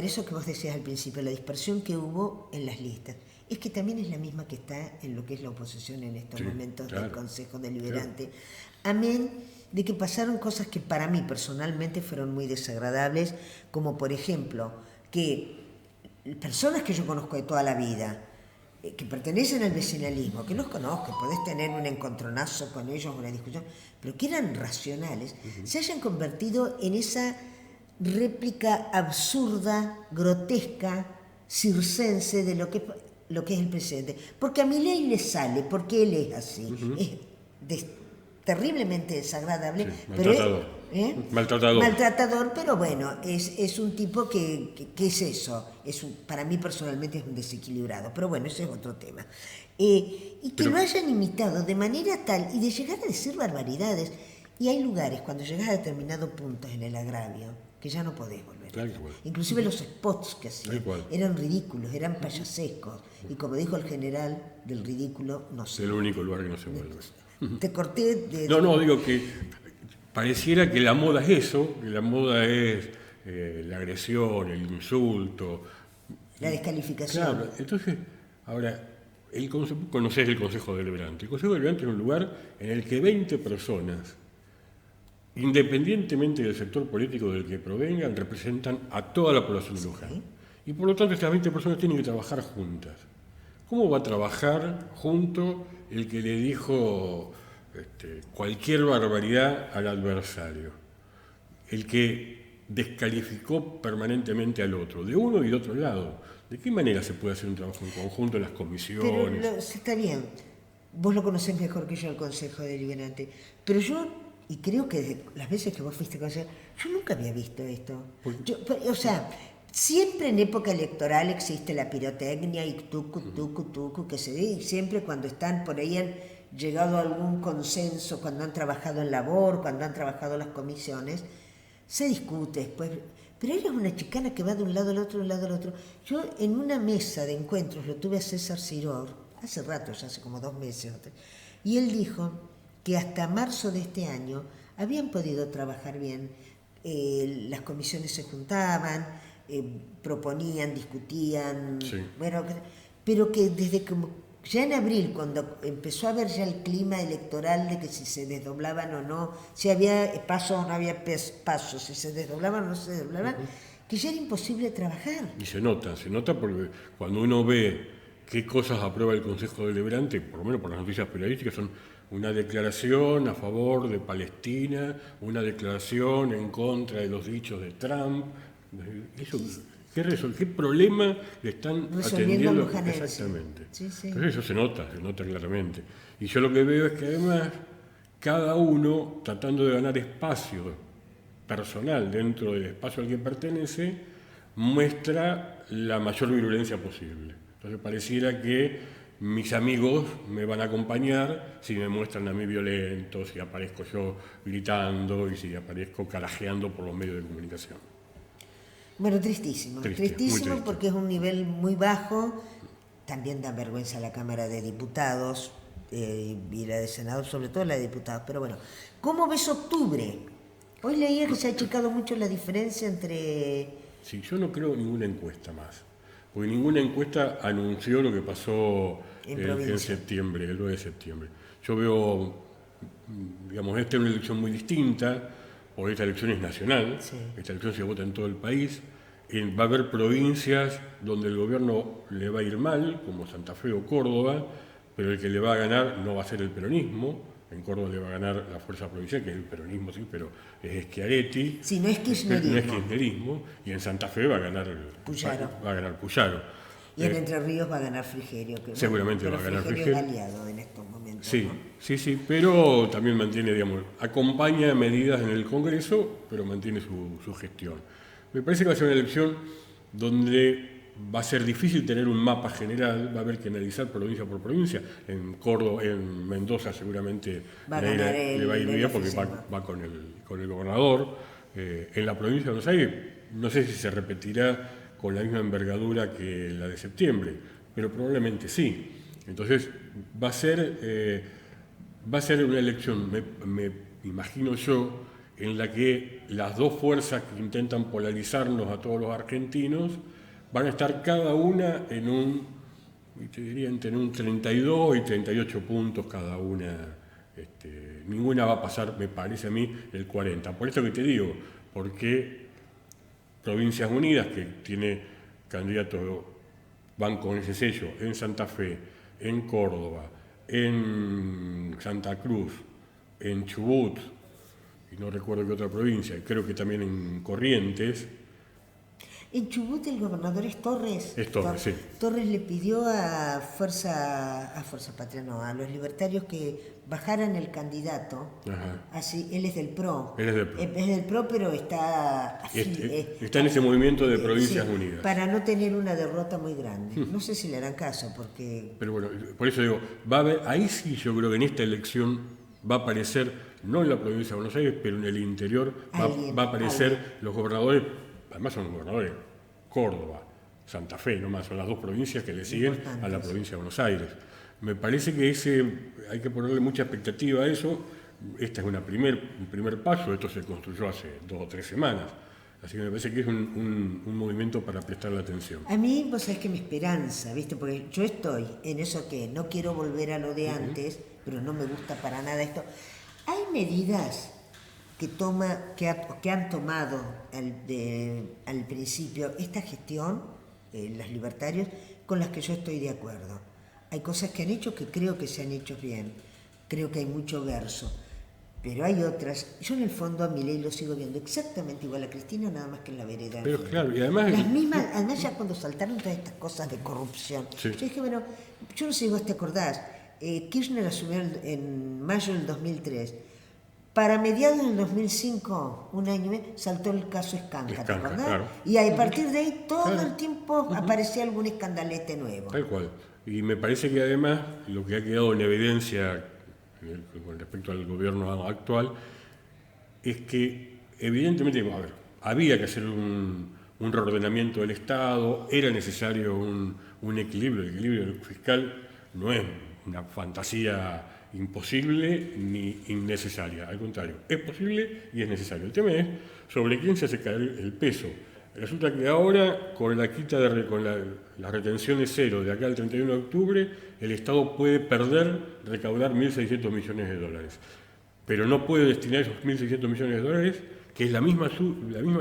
eso que vos decías al principio, la dispersión que hubo en las listas, es que también es la misma que está en lo que es la oposición en estos Sí, momentos claro, del Consejo Deliberante. Amén de que pasaron cosas que para mí personalmente fueron muy desagradables, como por ejemplo, que personas que yo conozco de toda la vida, que pertenecen al vecinalismo, que los conozco, podés tener un encontronazo con ellos, una discusión, pero que eran racionales, se hayan convertido en esa réplica absurda, grotesca, circense de lo que es el presidente. Porque a Milei le sale, porque él es así. Es terriblemente desagradable. Sí, pero maltratador. Maltratador. Maltratador, pero bueno, es un tipo que es eso. Para mí personalmente es un desequilibrado. Pero bueno, ese es otro tema. Y que lo hayan imitado de manera tal y de llegar a decir barbaridades. Y hay lugares, cuando llegas a determinados puntos en el agravio, que ya no podés volver. Tal cual. Inclusive los spots que hacían Tal cual. eran ridículos, eran payasescos. Y como dijo el general, del ridículo no Es sé. el único lugar que no se vuelve. Te corté de... No, digo que pareciera que la moda es eso, que la moda es la agresión, el insulto. La descalificación. Claro, entonces, ahora, conocés el Consejo Deliberante. El Consejo Deliberante es un lugar en el que 20 personas, independientemente del sector político del que provengan, representan a toda la población de Luján. Y por lo tanto, estas 20 personas tienen que trabajar juntas. ¿Cómo va a trabajar junto el que le dijo cualquier barbaridad al adversario? El que descalificó permanentemente al otro, de uno y de otro lado. ¿De qué manera se puede hacer un trabajo en conjunto en las comisiones? Pero está bien, vos lo conocés mejor que yo el Consejo Deliberante, pero yo, y creo que desde las veces que vos fuiste consejo, yo nunca había visto esto. Siempre en época electoral existe la pirotecnia y tucu, que se ve, y siempre cuando están por ahí han llegado a algún consenso, cuando han trabajado en labor, cuando han trabajado las comisiones, se discute después. Pero ella es una chicana que va de un lado al otro, de un lado al otro. Yo en una mesa de encuentros lo tuve a César Ciror, hace rato, ya hace como 2 meses, y él dijo que hasta marzo de este año habían podido trabajar bien, las comisiones se juntaban, proponían, discutían, Sí. bueno, pero que desde como ya en abril, cuando empezó a haber ya el clima electoral de que si se desdoblaban o no, si había paso o no había paso, si se desdoblaban o no se desdoblaban, que ya era imposible trabajar. Y se nota porque cuando uno ve qué cosas aprueba el Consejo Deliberante, por lo menos por las noticias periodísticas, son una declaración a favor de Palestina, una declaración en contra de los dichos de Trump. Eso, ¿qué problema le están atendiendo? Exactamente. Sí, sí. Entonces eso se nota claramente. Y yo lo que veo es que además cada uno, tratando de ganar espacio personal dentro del espacio al que pertenece, muestra la mayor virulencia posible. Entonces pareciera que mis amigos me van a acompañar si me muestran a mí violento, si aparezco yo gritando y si aparezco carajeando por los medios de comunicación. Bueno, tristísimo Triste. Porque es un nivel muy bajo. También da vergüenza la Cámara de Diputados y la de Senado, sobre todo la de Diputados. Pero bueno, ¿cómo ves octubre? Hoy leía que se ha achicado mucho la diferencia entre... Sí, yo no creo en ninguna encuesta más, porque ninguna encuesta anunció lo que pasó en septiembre, el 9 de septiembre. Yo veo, digamos, esta es una elección muy distinta, porque esta elección es nacional, sí. Esta elección se vota en todo el país. Va a haber provincias donde el gobierno le va a ir mal, como Santa Fe o Córdoba, pero el que le va a ganar no va a ser el peronismo. En Córdoba le va a ganar la fuerza provincial, que es el peronismo, sí, pero es Schiaretti. Sí, no es kirchnerismo. No es kirchnerismo. Y en Santa Fe va a ganar Puyaro. Y en Entre Ríos va a ganar Frigerio. Que seguramente va a ganar Frigerio. Es aliado en estos momentos. Sí, ¿no? sí, pero también mantiene, digamos, acompaña medidas en el Congreso, pero mantiene su gestión. Me parece que va a ser una elección donde va a ser difícil tener un mapa general, va a haber que analizar provincia por provincia. En Córdoba, en Mendoza seguramente le va a ir bien porque va con el gobernador. En la provincia de Buenos Aires, no sé si se repetirá con la misma envergadura que la de septiembre, pero probablemente sí. Entonces va a ser una elección, me imagino yo, en la que las dos fuerzas que intentan polarizarnos a todos los argentinos van a estar cada una en entre un 32 y 38 puntos cada una. Ninguna va a pasar, me parece a mí, el 40. Por esto que te digo, porque Provincias Unidas, que tiene candidatos, van con ese sello, en Santa Fe, en Córdoba, en Santa Cruz, en Chubut, y no recuerdo qué otra provincia, creo que también en Corrientes. En Chubut el gobernador es Torres. Es Torres, sí. Torres le pidió a Fuerza Patria, no, a los libertarios que bajaran el candidato. Ajá. Así, él es del PRO. Él es del PRO. Es del PRO, pero está está en ese movimiento de Provincias Unidas. Para no tener una derrota muy grande. No sé si le harán caso, porque... Pero bueno, por eso digo, va a haber, ahí sí yo creo que en esta elección va a aparecer, no en la provincia de Buenos Aires, pero en el interior va a aparecer los gobernadores. Además son los gobernadores, Córdoba, Santa Fe, nomás, son las dos provincias que le siguen a la provincia de Buenos Aires. Me parece que hay que ponerle mucha expectativa a eso. Este es un primer paso, esto se construyó hace 2 o 3 semanas. Así que me parece que es un movimiento para prestarle atención. A mí, vos sabés que mi esperanza, ¿viste? Porque yo estoy en eso que no quiero volver a lo de antes, pero no me gusta para nada esto. Hay medidas que han tomado al principio esta gestión, los libertarios, con las que yo estoy de acuerdo. Hay cosas que han hecho que creo que se han hecho bien, creo que hay mucho verso, pero hay otras. Yo en el fondo a Milei lo sigo viendo exactamente igual a Cristina, nada más que en la vereda. Pero claro, y además... Las mismas, además ya cuando saltaron todas estas cosas de corrupción, sí. Yo dije, bueno, yo no sé si vos te acordás, Kirchner asumió en mayo del 2003, para mediados del 2005, un año y medio, saltó el caso Escanca, ¿te acordás? Claro. Y a partir de ahí todo el tiempo aparecía algún escandalete nuevo. Tal cual. Y me parece que además lo que ha quedado en evidencia con respecto al gobierno actual es que evidentemente, había que hacer un reordenamiento del Estado, era necesario un equilibrio. El equilibrio fiscal no es una fantasía imposible ni innecesaria, al contrario, es posible y es necesario. El tema es sobre quién se hace caer el peso. Resulta que ahora, con la quita con las retenciones cero de acá al 31 de octubre, el Estado puede recaudar 1.600 millones de dólares. Pero no puede destinar esos 1.600 millones de dólares, que es la misma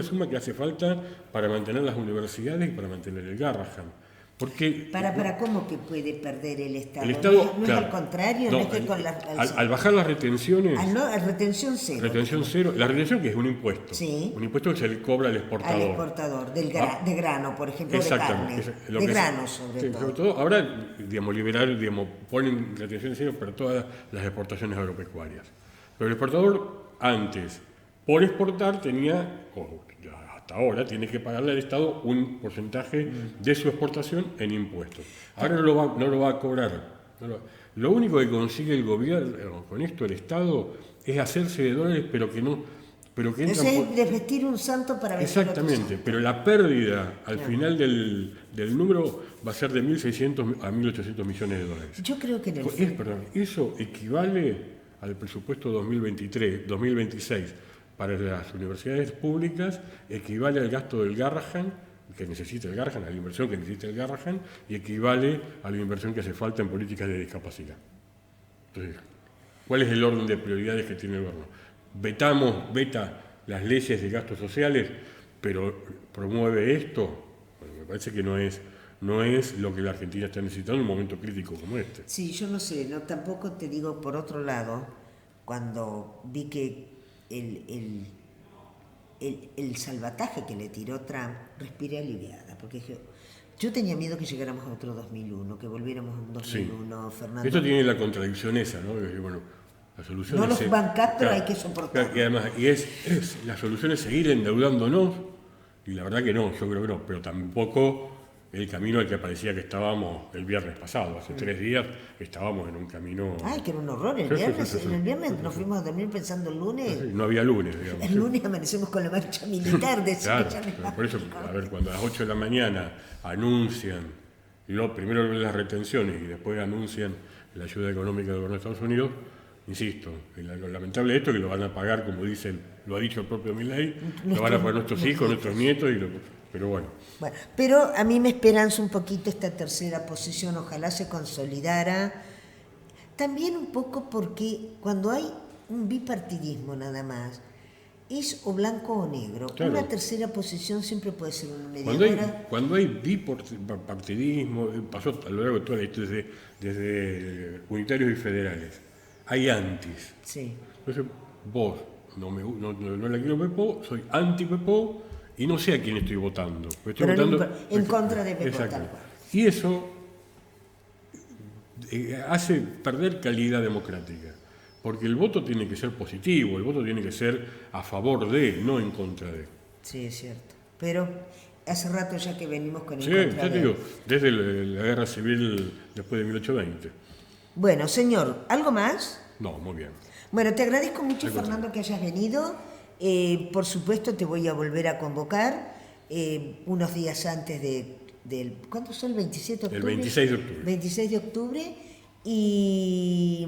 suma que hace falta para mantener las universidades y para mantener el Garrahan. Porque, ¿Para cómo que puede perder el Estado? El Estado, ¿No claro, es al contrario? ¿No es que con al bajar las retenciones... retención cero. Retención cero. La retención, que es un impuesto. Sí. Un impuesto que se le cobra al exportador. Al exportador, de grano, por ejemplo, de Exactamente. carne. De grano, sobre todo. Ahora, ponen retención cero para todas las exportaciones agropecuarias. Pero el exportador, antes, por exportar, hasta ahora, tiene que pagarle al Estado un porcentaje de su exportación en impuestos. Ahora no lo va a cobrar. Lo único que consigue el gobierno con esto, el Estado, es hacerse de dólares, pero que Eso es desvestir un santo para vestir Exactamente, otro santo. pero la pérdida al final del número va a ser de 1.600 a 1.800 millones de dólares. Yo creo que Eso equivale al presupuesto 2026 para las universidades públicas, equivale al gasto del Garrahan, que necesita el Garrahan, a la inversión que necesita el Garrahan, y equivale a la inversión que hace falta en políticas de discapacidad. Entonces, ¿cuál es el orden de prioridades que tiene el gobierno? Veta las leyes de gastos sociales, pero promueve esto. Bueno, me parece que no es lo que la Argentina está necesitando en un momento crítico como este. Sí, yo no sé, tampoco te digo, por otro lado, cuando vi que el salvataje que le tiró Trump, respiré aliviada, porque yo tenía miedo que llegáramos a otro 2001, que volviéramos a un 2001, sí. Fernando. Esto tiene la contradicción esa, ¿no? Que, bueno, la solución no es... los bancás, pero hay que soportar. Y además, la solución es seguir endeudándonos, y la verdad que no, yo creo que no, pero tampoco el camino al que parecía que estábamos el viernes pasado. Hace 3 días estábamos en un camino... Ay, que era un horror el viernes. El viernes nos fuimos a dormir pensando el lunes. No había lunes, digamos. El lunes amanecemos con la marcha militar. Claro, por eso, a ver, cuando a las 8 de la mañana anuncian, primero las retenciones y después anuncian la ayuda económica del gobierno de Estados Unidos, insisto, lo lamentable de esto es que lo van a pagar, como lo ha dicho el propio Milei, lo van a pagar nuestros hijos, nuestros nietos, pero bueno. Pero a mí me esperanza un poquito esta tercera posición, ojalá se consolidara. También un poco porque cuando hay un bipartidismo nada más, es o blanco o negro. Claro. Una tercera posición siempre puede ser una mediadora. Cuando hay bipartidismo, pasó a lo largo de toda la historia, desde unitarios y federales, hay antis. Sí. Entonces, vos, no la quiero Pepó, soy anti-Pepó, y no sé a quién estoy votando. Estoy votando en contra de Pepó. Exacto. Y eso hace perder calidad democrática. Porque el voto tiene que ser positivo, el voto tiene que ser a favor de, no en contra de. Sí, es cierto. Pero hace rato ya que venimos con el contra de. Sí, ya te digo, desde la guerra civil después de 1820. Bueno, señor, ¿algo más? No, muy bien. Bueno, te agradezco mucho, Fernando, que hayas venido. Por supuesto, te voy a volver a convocar unos días antes del... ¿Cuándo son? ¿El 27 de octubre? El 26 de octubre. 26 de octubre. Y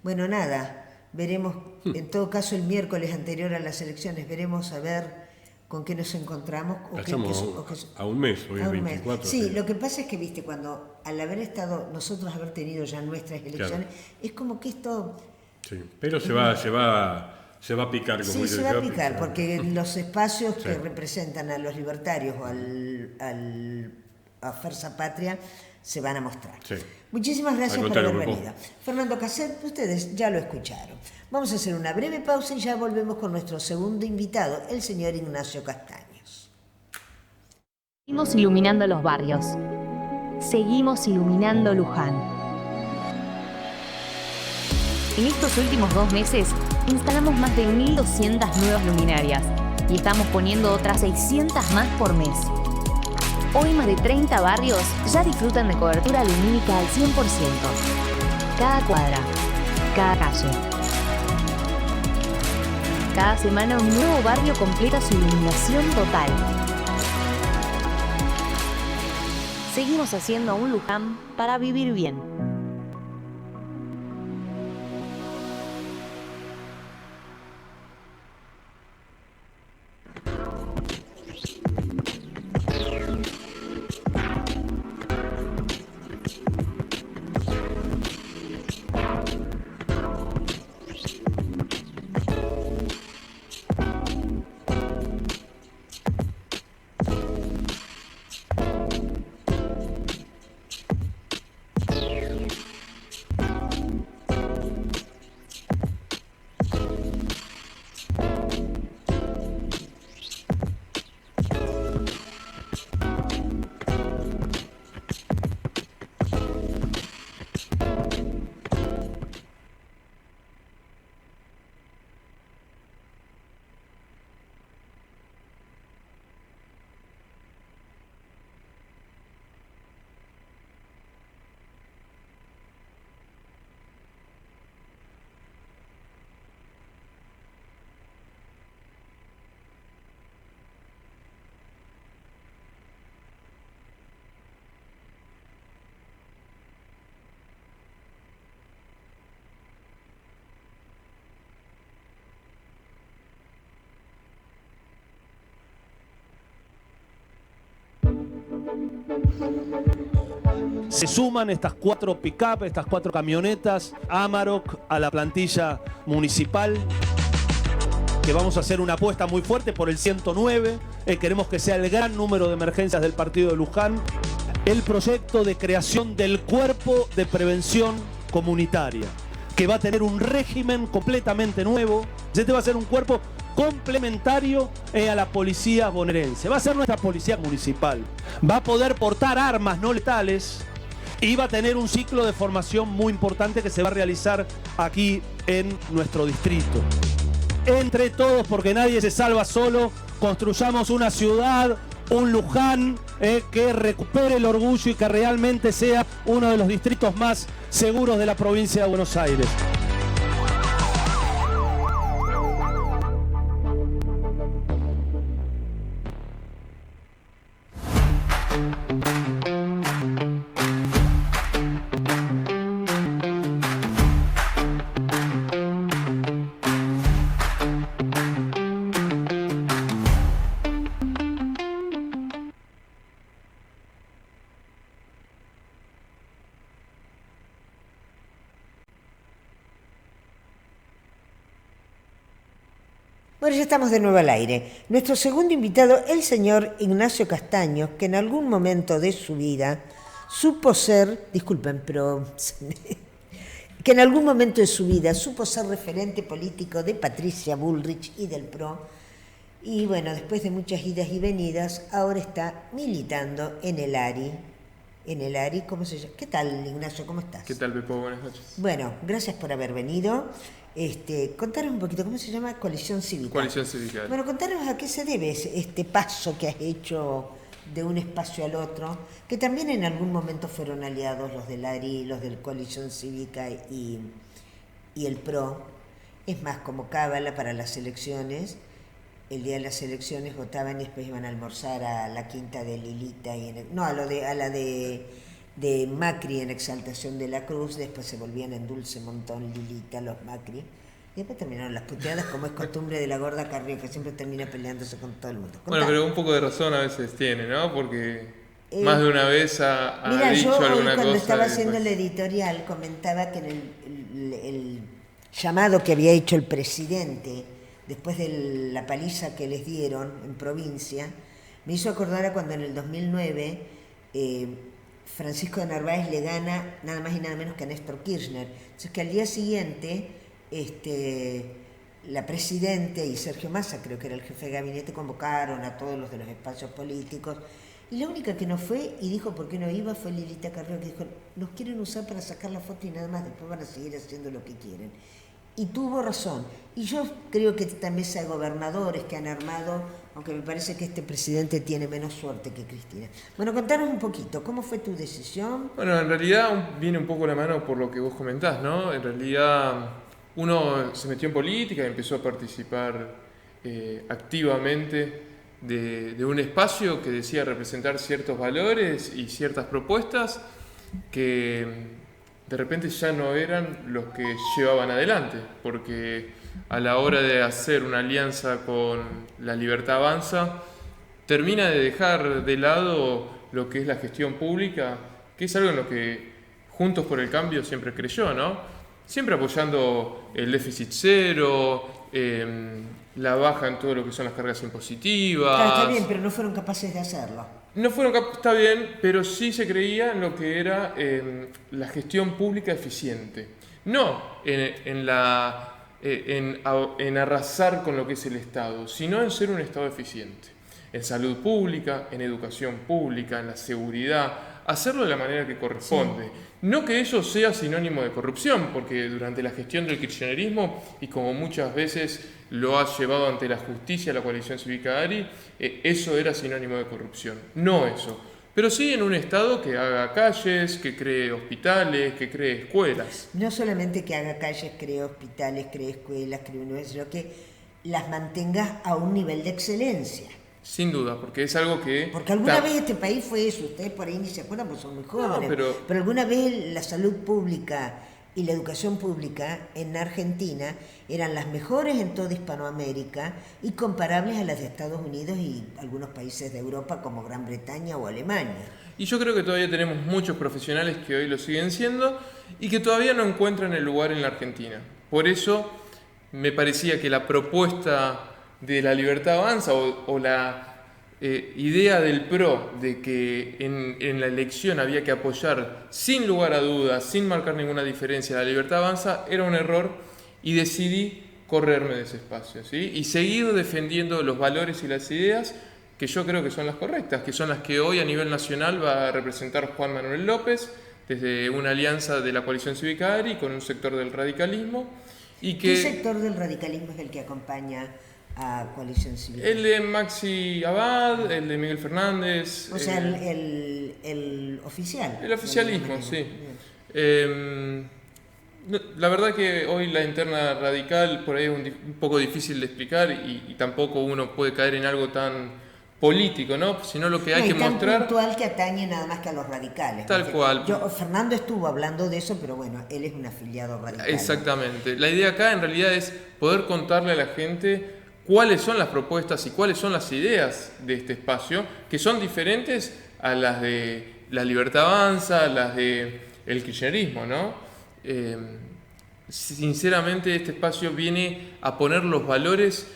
bueno, nada, veremos, en todo caso, el miércoles anterior a las elecciones, veremos a ver con qué nos encontramos. A un mes, hoy es 24. Sí, lo que pasa es que, viste, cuando al haber tenido ya nuestras elecciones, claro, es como que esto... Sí, pero se va a picar. Como sí, se va a picar, porque los espacios que representan a los libertarios o a Fuerza Patria se van a mostrar. Sí. Muchísimas gracias por haber venido. Fernando Casset, ustedes ya lo escucharon. Vamos a hacer una breve pausa y ya volvemos con nuestro segundo invitado, el señor Ignacio Castaños. Seguimos iluminando los barrios. Seguimos iluminando Luján. En estos últimos 2 meses, instalamos más de 1.200 nuevas luminarias y estamos poniendo otras 600 más por mes. Hoy más de 30 barrios ya disfrutan de cobertura lumínica al 100%. Cada cuadra, cada calle. Cada semana un nuevo barrio completa su iluminación total. Seguimos haciendo un Luján para vivir bien. Se suman estas 4 pick-up, estas 4 camionetas Amarok a la plantilla municipal, que vamos a hacer una apuesta muy fuerte por el 109. Queremos que sea el gran número de emergencias del partido de Luján. El proyecto de creación del Cuerpo de Prevención Comunitaria, que va a tener un régimen completamente nuevo. Este va a ser un cuerpo complementario a la policía bonaerense. Va a ser nuestra policía municipal. Va a poder portar armas no letales y va a tener un ciclo de formación muy importante que se va a realizar aquí en nuestro distrito. Entre todos, porque nadie se salva solo, construyamos una ciudad, un Luján que recupere el orgullo y que realmente sea uno de los distritos más seguros de la provincia de Buenos Aires. Bueno, ya estamos de nuevo al aire. Nuestro segundo invitado, el señor Ignacio Castaños, que en algún momento de su vida supo ser, disculpen, pero que en algún momento de su vida supo ser referente político de Patricia Bullrich y del PRO. Y bueno, después de muchas idas y venidas, ahora está militando en el ARI. En el ARI, ¿cómo se llama? ¿Qué tal, Ignacio? ¿Cómo estás? ¿Qué tal, Pepo? Buenas noches. Bueno, gracias por haber venido. Contanos un poquito, ¿cómo se llama? Coalición Cívica. Coalición Cívica. Bueno, contanos a qué se debe este paso que has hecho de un espacio al otro, que también en algún momento fueron aliados los del ARI, los del Coalición Cívica y el PRO. Es más, como cábala para las elecciones. El día de las elecciones votaban y después iban a almorzar a la quinta de Lilita, a la de Macri en Exaltación de la Cruz, después se volvían en Dulce Montón Lilita los Macri, y después terminaron las puteadas, como es costumbre de la gorda Carrió, que siempre termina peleándose con todo el mundo. Contá. Bueno, pero un poco de razón a veces tiene, ¿no? Porque más de una vez ha mira, dicho yo alguna cosa. Cuando estaba haciendo el editorial comentaba que en el llamado que había hecho el presidente después de la paliza que les dieron en provincia, me hizo acordar a cuando en el 2009 Francisco de Narváez le gana nada más y nada menos que a Néstor Kirchner. Entonces que al día siguiente la presidenta y Sergio Massa, creo que era el jefe de gabinete, convocaron a todos los de los espacios políticos, y la única que no fue y dijo por qué no iba fue Lilita Carrió, que dijo, nos quieren usar para sacar la foto y nada más, después van a seguir haciendo lo que quieren. Y tuvo razón. Y yo creo que esta mesa de gobernadores que han armado, aunque me parece que este presidente tiene menos suerte que Cristina. Bueno, contanos un poquito, ¿cómo fue tu decisión? Bueno, en realidad viene un poco la mano por lo que vos comentás, ¿no? En realidad uno se metió en política y empezó a participar activamente de un espacio que decía representar ciertos valores y ciertas propuestas que de repente ya no eran los que llevaban adelante, porque a la hora de hacer una alianza con La Libertad Avanza, termina de dejar de lado lo que es la gestión pública, que es algo en lo que Juntos por el Cambio siempre creyó, ¿no? Siempre apoyando el déficit cero, la baja en todo lo que son las cargas impositivas. Claro, está bien, pero no fueron capaces de hacerlo. No fueron está bien, pero sí se creía en lo que era la gestión pública eficiente. No en arrasar con lo que es el Estado, sino en ser un Estado eficiente. En salud pública, en educación pública, en la seguridad, hacerlo de la manera que corresponde. Sí. No que eso sea sinónimo de corrupción, porque durante la gestión del kirchnerismo, y como muchas veces lo ha llevado ante la justicia la coalición cívica ARI, eso era sinónimo de corrupción. No eso. Pero sí en un Estado que haga calles, que cree hospitales, que cree escuelas. No solamente que haga calles, cree hospitales, cree escuelas, cree universidades, sino que las mantenga a un nivel de excelencia. Sin duda, porque es algo que... Porque alguna vez este país fue eso, ustedes por ahí ni se acuerdan porque son muy jóvenes, no, pero alguna vez la salud pública y la educación pública en Argentina eran las mejores en toda Hispanoamérica y comparables a las de Estados Unidos y algunos países de Europa como Gran Bretaña o Alemania. Y yo creo que todavía tenemos muchos profesionales que hoy lo siguen siendo y que todavía no encuentran el lugar en la Argentina. Por eso me parecía que la propuesta de La Libertad Avanza o la idea del PRO de que en la elección había que apoyar sin lugar a dudas, sin marcar ninguna diferencia, La Libertad Avanza era un error y decidí correrme de ese espacio, ¿sí? Y seguir defendiendo los valores y las ideas que yo creo que son las correctas, que son las que hoy a nivel nacional va a representar Juan Manuel López desde una alianza de la coalición cívica ARI con un sector del radicalismo. Y que ¿qué sector del radicalismo es el que acompaña a Coalición Cívica? El de Maxi Abad, el de Miguel Fernández. O sea, el oficial. El oficialismo, sí. La verdad que hoy la interna radical por ahí es un poco difícil de explicar y tampoco uno puede caer en algo tan político, ¿no? Sino lo que hay que mostrar. Tan puntual que atañe nada más que a los radicales. Tal cual. Fernando estuvo hablando de eso, pero bueno, él es un afiliado radical. Exactamente. La idea acá en realidad es poder contarle a la gente cuáles son las propuestas y cuáles son las ideas de este espacio, que son diferentes a las de La Libertad Avanza, a las de el kirchnerismo, ¿no? Sinceramente este espacio viene a poner los valores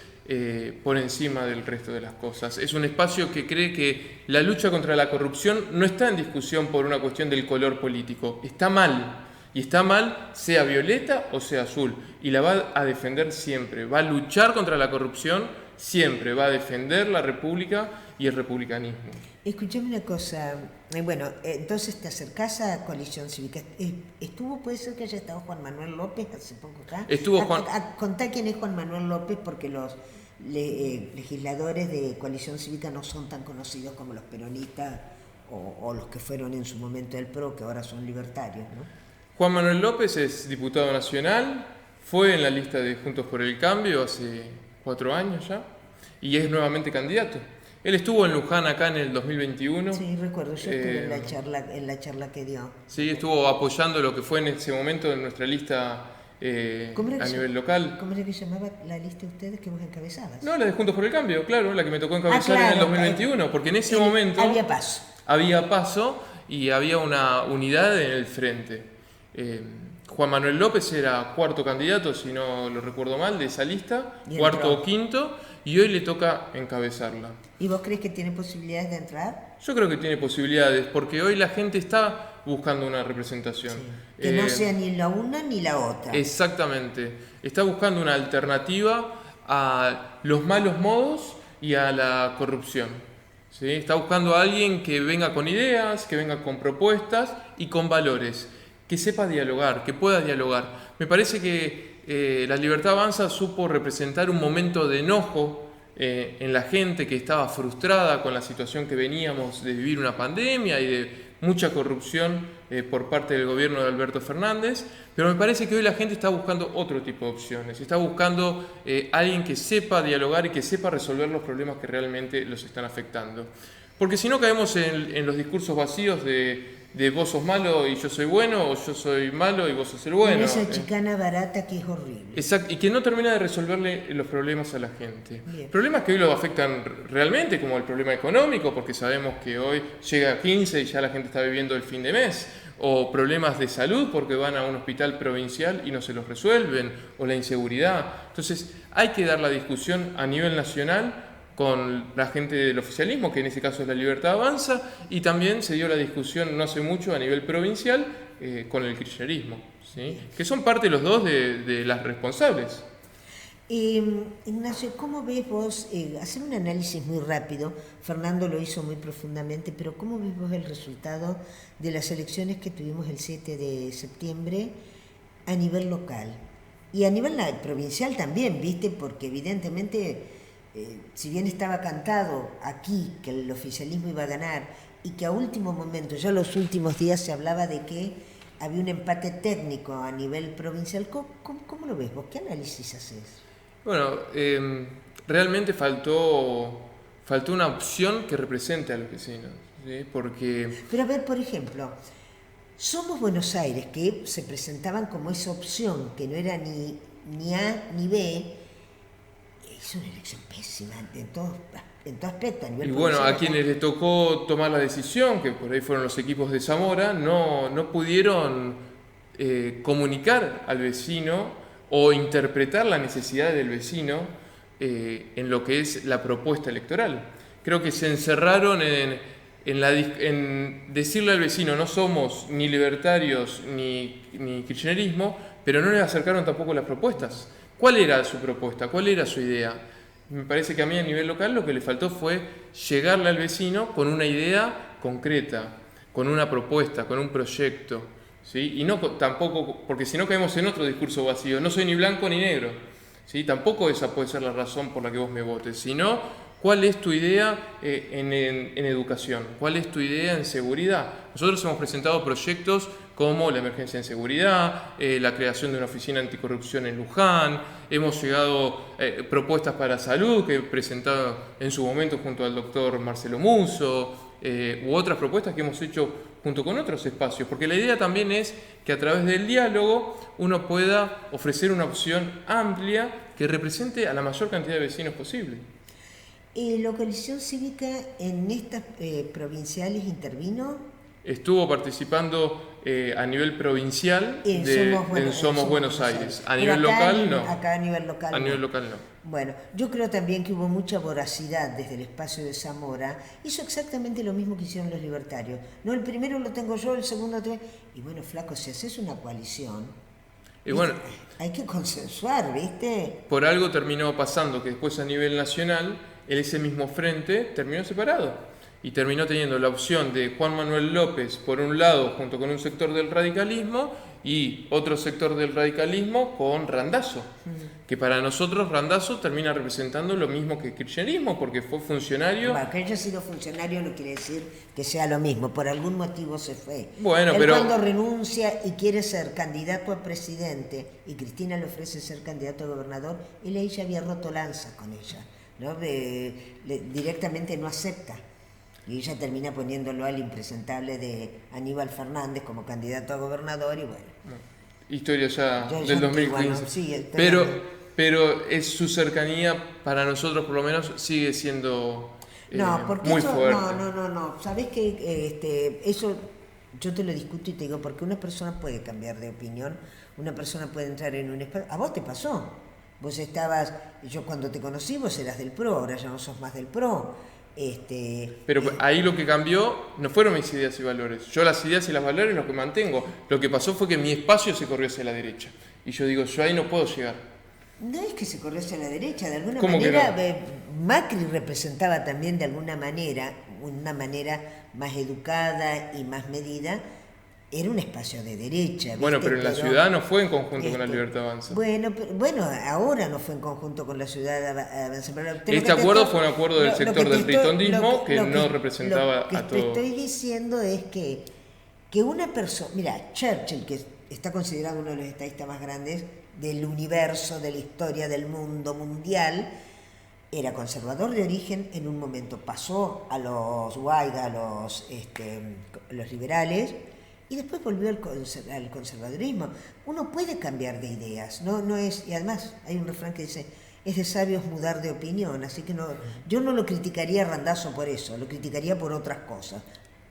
por encima del resto de las cosas. Es un espacio que cree que la lucha contra la corrupción no está en discusión por una cuestión del color político, está mal. Y está mal, sea violeta o sea azul. Y la va a defender siempre. Va a luchar contra la corrupción siempre. Va a defender la república y el republicanismo. Escuchame una cosa. Bueno, entonces te acercás a Coalición Cívica. Puede ser que haya estado Juan Manuel López hace poco acá. Estuvo Juan. Contá quién es Juan Manuel López, porque los legisladores de Coalición Cívica no son tan conocidos como los peronistas o los que fueron en su momento del PRO, que ahora son libertarios, ¿no? Juan Manuel López es diputado nacional, fue en la lista de Juntos por el Cambio hace 4 años ya, y es nuevamente candidato. Él estuvo en Luján acá en el 2021. Sí, recuerdo, yo estuve en la charla que dio. Sí, estuvo apoyando lo que fue en ese momento en nuestra lista a nivel local. ¿Cómo era que llamaba la lista de ustedes que vos encabezabas? No, la de Juntos por el Cambio, claro, la que me tocó encabezar en el 2021, porque en ese momento había paso. Había paso y había una unidad en el frente. Juan Manuel López era 4º candidato, si no lo recuerdo mal, de esa lista, 4º o 5º, y hoy le toca encabezarla. ¿Y vos crees que tiene posibilidades de entrar? Yo creo que tiene posibilidades, porque hoy la gente está buscando una representación. Sí. Que no sea ni la una ni la otra. Exactamente. Está buscando una alternativa a los malos modos y a la corrupción. ¿Sí? Está buscando a alguien que venga con ideas, que venga con propuestas y con valores. Que sepa dialogar, que pueda dialogar. Me parece que La Libertad Avanza supo representar un momento de enojo en la gente que estaba frustrada con la situación que veníamos de vivir una pandemia y de mucha corrupción por parte del gobierno de Alberto Fernández, pero me parece que hoy la gente está buscando otro tipo de opciones, está buscando alguien que sepa dialogar y que sepa resolver los problemas que realmente los están afectando. Porque si no caemos en los discursos vacíos de vos sos malo y yo soy bueno, o yo soy malo y vos sos el bueno. Con esa chicana barata que es horrible. Exacto, y que no termina de resolverle los problemas a la gente. Bien. Problemas que hoy lo afectan realmente, como el problema económico, porque sabemos que hoy llega a 15 y ya la gente está viviendo el fin de mes. O problemas de salud, porque van a un hospital provincial y no se los resuelven. O la inseguridad. Entonces, hay que dar la discusión a nivel nacional con la gente del oficialismo, que en este caso es La Libertad Avanza, y también se dio la discusión no hace mucho a nivel provincial con el kirchnerismo, ¿sí? Que son parte los dos de las responsables. Ignacio, ¿cómo ves vos, hacer un análisis muy rápido, Fernando lo hizo muy profundamente, pero cómo ves vos el resultado de las elecciones que tuvimos el 7 de septiembre a nivel local? Y a nivel provincial también, ¿viste? Porque evidentemente... si bien estaba cantado aquí que el oficialismo iba a ganar y que a último momento, ya los últimos días se hablaba de que había un empate técnico a nivel provincial, ¿cómo lo ves vos? ¿Qué análisis haces? Bueno, realmente faltó una opción que represente a los vecinos, ¿sí? Porque... Pero a ver, por ejemplo, Somos Buenos Aires, que se presentaban como esa opción, que no era ni A ni B, hizo una elección pésima en todo aspecto. A nivel y bueno, a provincial, quienes les tocó tomar la decisión, que por ahí fueron los equipos de Zamora, no pudieron comunicar al vecino o interpretar la necesidad del vecino en lo que es la propuesta electoral. Creo que se encerraron en decirle al vecino: no somos ni libertarios ni kirchnerismo, pero no le acercaron tampoco las propuestas. ¿Cuál era su propuesta? ¿Cuál era su idea? Me parece que a mí a nivel local lo que le faltó fue llegarle al vecino con una idea concreta, con una propuesta, con un proyecto, ¿sí? Y no tampoco, porque si no caemos en otro discurso vacío: no soy ni blanco ni negro, ¿sí? Tampoco esa puede ser la razón por la que vos me votes, sino ¿cuál es tu idea en educación? ¿Cuál es tu idea en seguridad? Nosotros hemos presentado proyectos como la emergencia en seguridad, la creación de una oficina anticorrupción en Luján, hemos llegado propuestas para salud que he presentado en su momento junto al doctor Marcelo Musso, u otras propuestas que hemos hecho junto con otros espacios, porque la idea también es que a través del diálogo uno pueda ofrecer una opción amplia que represente a la mayor cantidad de vecinos posible. ¿La coalición cívica en estas provinciales intervino? Estuvo participando a nivel provincial en Somos Buenos Aires. A nivel local, no. Acá a nivel local, a nivel local, no. Bueno, yo creo también que hubo mucha voracidad desde el espacio de Zamora. Hizo exactamente lo mismo que hicieron los libertarios. No, el primero lo tengo yo, el segundo tengo... Y bueno, flaco, si haces una coalición... Y bueno, hay que consensuar, ¿viste? Por algo terminó pasando que después a nivel nacional ese mismo frente terminó separado y terminó teniendo la opción de Juan Manuel López por un lado junto con un sector del radicalismo y otro sector del radicalismo con Randazzo, que para nosotros Randazzo termina representando lo mismo que kirchnerismo porque fue funcionario. Bueno, que haya sido funcionario no quiere decir que sea lo mismo, por algún motivo se fue. Bueno, él pero cuando renuncia y quiere ser candidato a presidente y Cristina le ofrece ser candidato a gobernador, él ahí ya había roto lanza con ella, ¿no? Directamente no acepta. Y ella termina poniéndolo al impresentable de Aníbal Fernández como candidato a gobernador y bueno. Historia ya del 2015. Bueno, sí, pero es su cercanía para nosotros por lo menos sigue siendo muy fuerte. No. Sabés que eso yo te lo discuto y te digo porque una persona puede cambiar de opinión, una persona puede entrar en un espacio. A vos te pasó. Vos estabas, yo cuando te conocí vos eras del PRO, ahora ya no sos más del PRO. Pero ahí lo que cambió no fueron mis ideas y valores. Yo las ideas y los valores los que mantengo. Lo que pasó fue que mi espacio se corrió hacia la derecha. Y yo digo, yo ahí no puedo llegar. No es que se corrió hacia la derecha, de alguna manera no? Macri representaba también de alguna manera, una manera más educada y más medida, era un espacio de derecha. ¿Viste? Bueno, pero en la ciudad no fue en conjunto con la Libertad Avanza. Bueno, ahora no fue en conjunto con la ciudad Avanza. Este acuerdo fue un acuerdo del sector del tritondismo que no representaba a todo. Lo que te estoy diciendo es que una persona... Mira, Churchill, que está considerado uno de los estadistas más grandes del universo, de la historia del mundo mundial, era conservador de origen, en un momento pasó a los Guaiga, a los liberales, y después volvió al conservadurismo. Uno puede cambiar de ideas, no es, y además hay un refrán que dice, es de sabios mudar de opinión, así que yo no lo criticaría a Randazzo por eso, lo criticaría por otras cosas,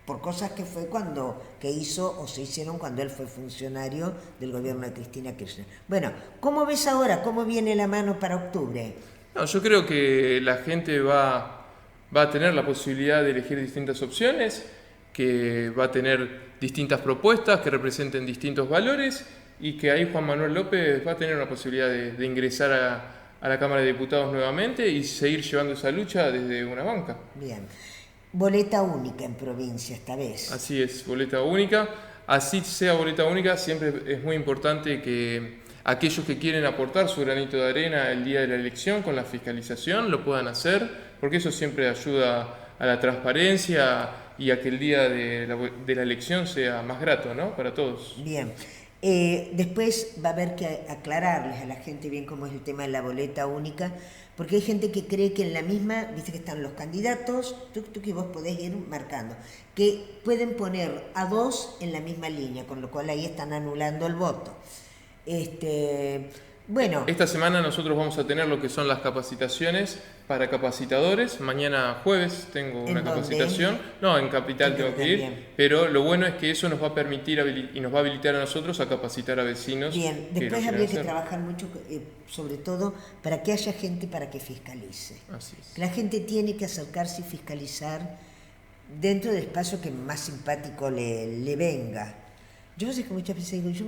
por cosas que hizo o se hicieron cuando él fue funcionario del gobierno de Cristina Kirchner. Bueno, ¿cómo ves ahora? ¿Cómo viene la mano para octubre? No, yo creo que la gente va a tener la posibilidad de elegir distintas opciones, que va a tener distintas propuestas que representen distintos valores y que ahí Juan Manuel López va a tener una posibilidad de ingresar a la Cámara de Diputados nuevamente y seguir llevando esa lucha desde una banca. Bien. Boleta única en provincia esta vez. Así es, boleta única. Así sea boleta única, siempre es muy importante que aquellos que quieren aportar su granito de arena el día de la elección con la fiscalización lo puedan hacer, porque eso siempre ayuda a la transparencia y a que el día de la elección sea más grato, ¿no? Para todos. Bien. Después va a haber que aclararles a la gente bien cómo es el tema de la boleta única, porque hay gente que cree que en la misma, viste que están los candidatos, tú que vos podés ir marcando, que pueden poner a dos en la misma línea, con lo cual ahí están anulando el voto. Bueno, Esta semana nosotros vamos a tener lo que son las capacitaciones para capacitadores. Mañana jueves tengo ¿En una dónde? capacitación. No, en Capital tengo que ir. Bien. Pero lo bueno es que eso nos va a permitir y nos va a habilitar a nosotros a capacitar a vecinos. bien, que lo después quieran habría que hacer. trabajar mucho, sobre todo para que haya gente para que fiscalice. Así es. La gente tiene que acercarse y fiscalizar dentro del espacio que más simpático le venga. Yo sé que muchas veces digo, yo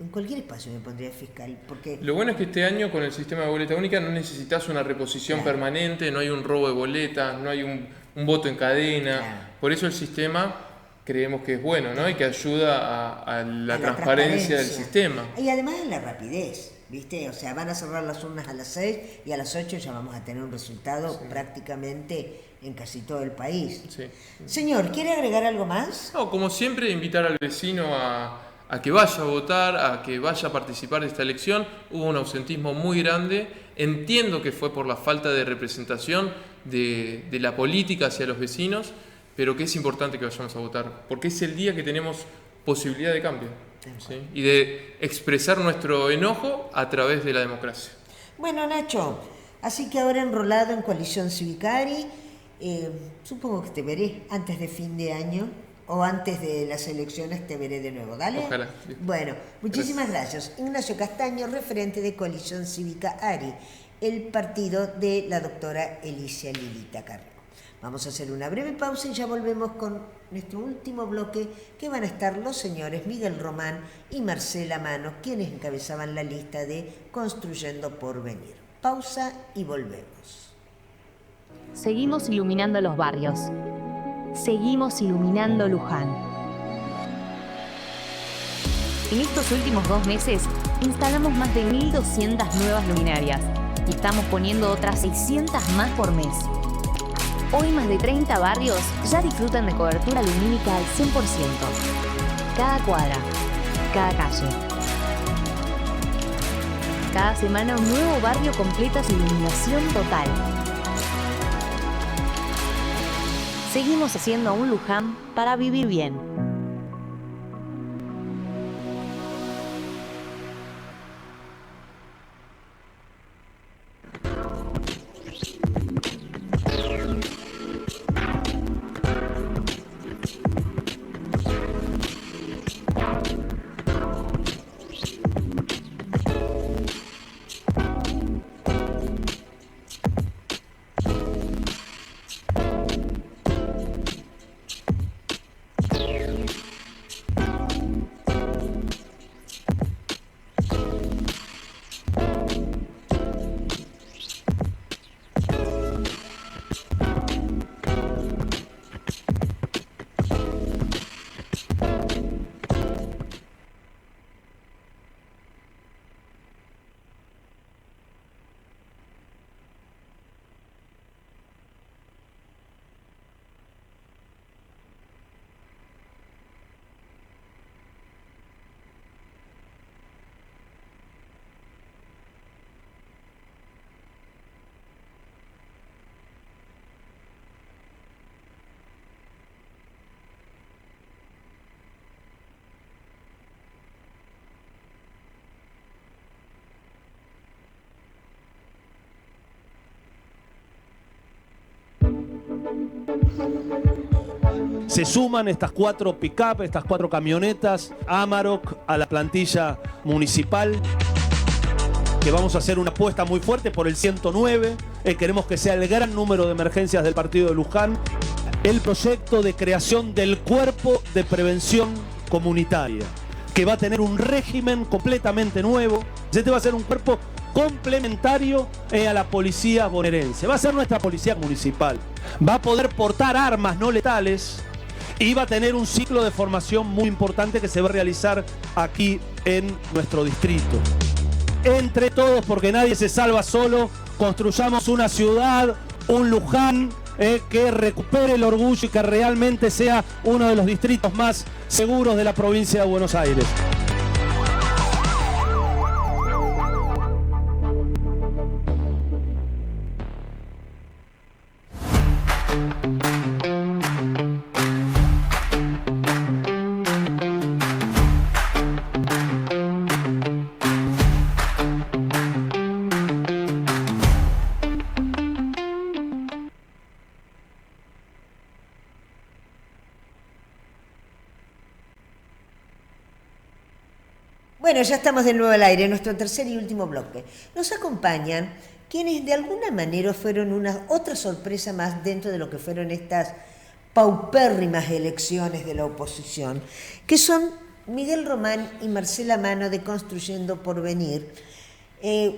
en cualquier espacio me pondría fiscal, porque Lo bueno es que este año con el sistema de boleta única no necesitas una reposición Claro. permanente, no hay un robo de boletas, no hay un voto en cadena. Claro. Por eso el sistema creemos que es bueno, ¿no? Y que ayuda a la a transparencia del sistema. Y además en la rapidez, ¿viste? O sea, van a cerrar las urnas a las 6 y a las 8 ya vamos a tener un resultado prácticamente en casi todo el país. Sí. Señor, ¿quiere agregar algo más? No, como siempre, invitar al vecino a que vaya a votar, a que vaya a participar de esta elección. Hubo un ausentismo muy grande. Entiendo que fue por la falta de representación de la política hacia los vecinos, pero que es importante que vayamos a votar, porque es el día que tenemos posibilidad de cambio, ¿sí? Y de expresar nuestro enojo a través de la democracia. Bueno, Nacho, así que ahora enrolado en Coalición Civicari, supongo que te veré antes de fin de año o antes de las elecciones, te veré de nuevo, ¿dale? Ojalá, sí. Bueno, muchísimas gracias. Ignacio Castaño, referente de Coalición Cívica ARI, el partido de la doctora Alicia Lilita Carrió. Vamos a hacer una breve pausa y ya volvemos con nuestro último bloque, que van a estar los señores Miguel Román y Marcela Mano, quienes encabezaban la lista de Construyendo Porvenir. Pausa y volvemos. Seguimos iluminando los barrios. Seguimos iluminando Luján. En estos últimos 2 meses instalamos más de 1.200 nuevas luminarias y estamos poniendo otras 600 más por mes. Hoy más de 30 barrios ya disfrutan de cobertura lumínica al 100%. Cada cuadra, cada calle. Cada semana un nuevo barrio completa su iluminación total. Seguimos haciendo un Luján para vivir bien. Se suman estas 4 pick-up, estas 4 camionetas Amarok a la plantilla municipal, que vamos a hacer una apuesta muy fuerte por el 109. Queremos que sea el gran número de emergencias del partido de Luján. El proyecto de creación del Cuerpo de Prevención Comunitaria, que va a tener un régimen completamente nuevo. Este va a ser un cuerpo complementario a la policía bonaerense. Va a ser nuestra policía municipal. Va a poder portar armas no letales y va a tener un ciclo de formación muy importante que se va a realizar aquí en nuestro distrito. Entre todos, porque nadie se salva solo, construyamos una ciudad, un Luján, que recupere el orgullo y que realmente sea uno de los distritos más seguros de la provincia de Buenos Aires. Bueno, ya estamos de nuevo al aire, nuestro tercer y último bloque. Nos acompañan quienes de alguna manera fueron otra sorpresa más dentro de lo que fueron estas paupérrimas elecciones de la oposición, que son Miguel Román y Marcela Mano de Construyendo Porvenir.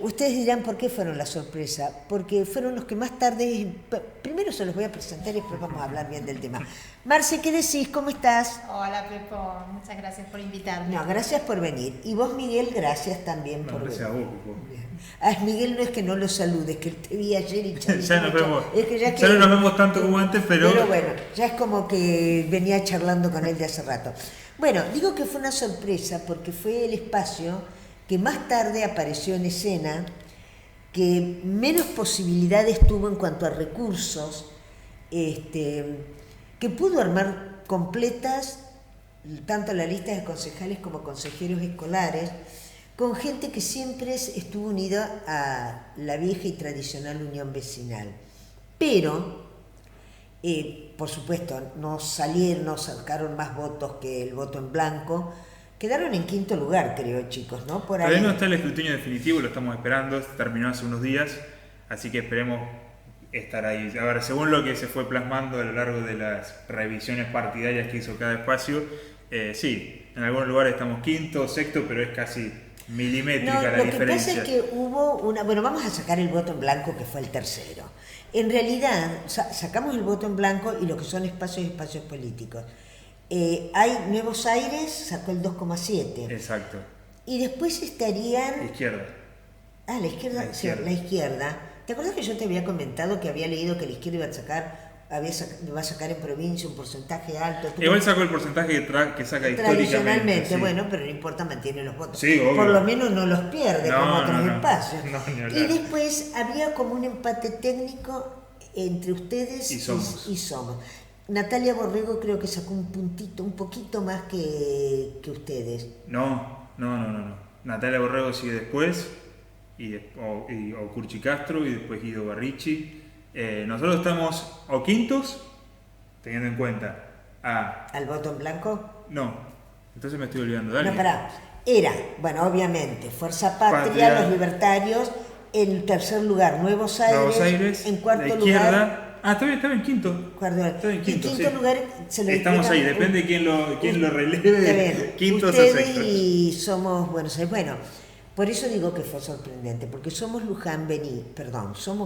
Ustedes dirán por qué fueron la sorpresa, porque fueron los que más tarde, primero se los voy a presentar y después vamos a hablar bien del tema. Marce, ¿qué decís? ¿Cómo estás? Hola Pepo, muchas gracias por invitarme. No, gracias por venir. Y vos, Miguel, gracias también por venir. Gracias a vos, Pepo. Miguel no es que no lo saludes, que te vi ayer y Ya nos vemos. Es que Ya no nos vemos tanto como antes, pero bueno, ya es como que venía charlando con él de hace rato. Bueno, digo que fue una sorpresa porque fue el espacio que más tarde apareció en escena, que menos posibilidades tuvo en cuanto a recursos, que pudo armar completas tanto la lista de concejales como consejeros escolares, con gente que siempre estuvo unida a la vieja y tradicional unión vecinal. Pero, por supuesto, no sacaron más votos que el voto en blanco. Quedaron en quinto lugar, creo, chicos, ¿no? Por ahí. todavía no está el escrutinio definitivo, lo estamos esperando, terminó hace unos días, así que esperemos estar ahí. A ver, según lo que se fue plasmando a lo largo de las revisiones partidarias que hizo cada espacio, sí, en algunos lugares estamos quinto, sexto, pero es casi milimétrica la diferencia. Lo que pasa es que hubo bueno, vamos a sacar el voto en blanco, que fue el tercero. En realidad, sacamos el voto en blanco y lo que son espacios políticos. Hay Nuevos Aires, sacó el 2,7. Exacto. Y después estarían... La izquierda. Ah, la izquierda, La izquierda. Sí, la izquierda. ¿Te acuerdas que yo te había comentado que había leído que la izquierda iba a sacar en provincia un porcentaje alto? Igual sacó el porcentaje que saca históricamente. Sí. Bueno, pero no importa, mantiene los votos. Sí, obvio. Por lo menos no los pierde como otros espacios. Y después había como un empate técnico entre ustedes y Somos. Natalia Borrego creo que sacó un poquito más que ustedes. No. Natalia Borrego sigue después, o Curchi Castro, y después Guido Barrichi. Nosotros estamos o quintos, teniendo en cuenta ¿Al voto en blanco? No, entonces me estoy olvidando. Dale. No, pará. Bueno, obviamente, Fuerza Patria, los Libertarios, en tercer lugar, Nuevos Aires, en cuarto lugar... Está bien, quinto. Está bien, quinto, en quinto lugar se lo estamos ahí, depende de quién lo releve. Quinto o sexto. sexto. Y Somos Buenos Aires. Bueno, por eso digo que fue sorprendente, porque Somos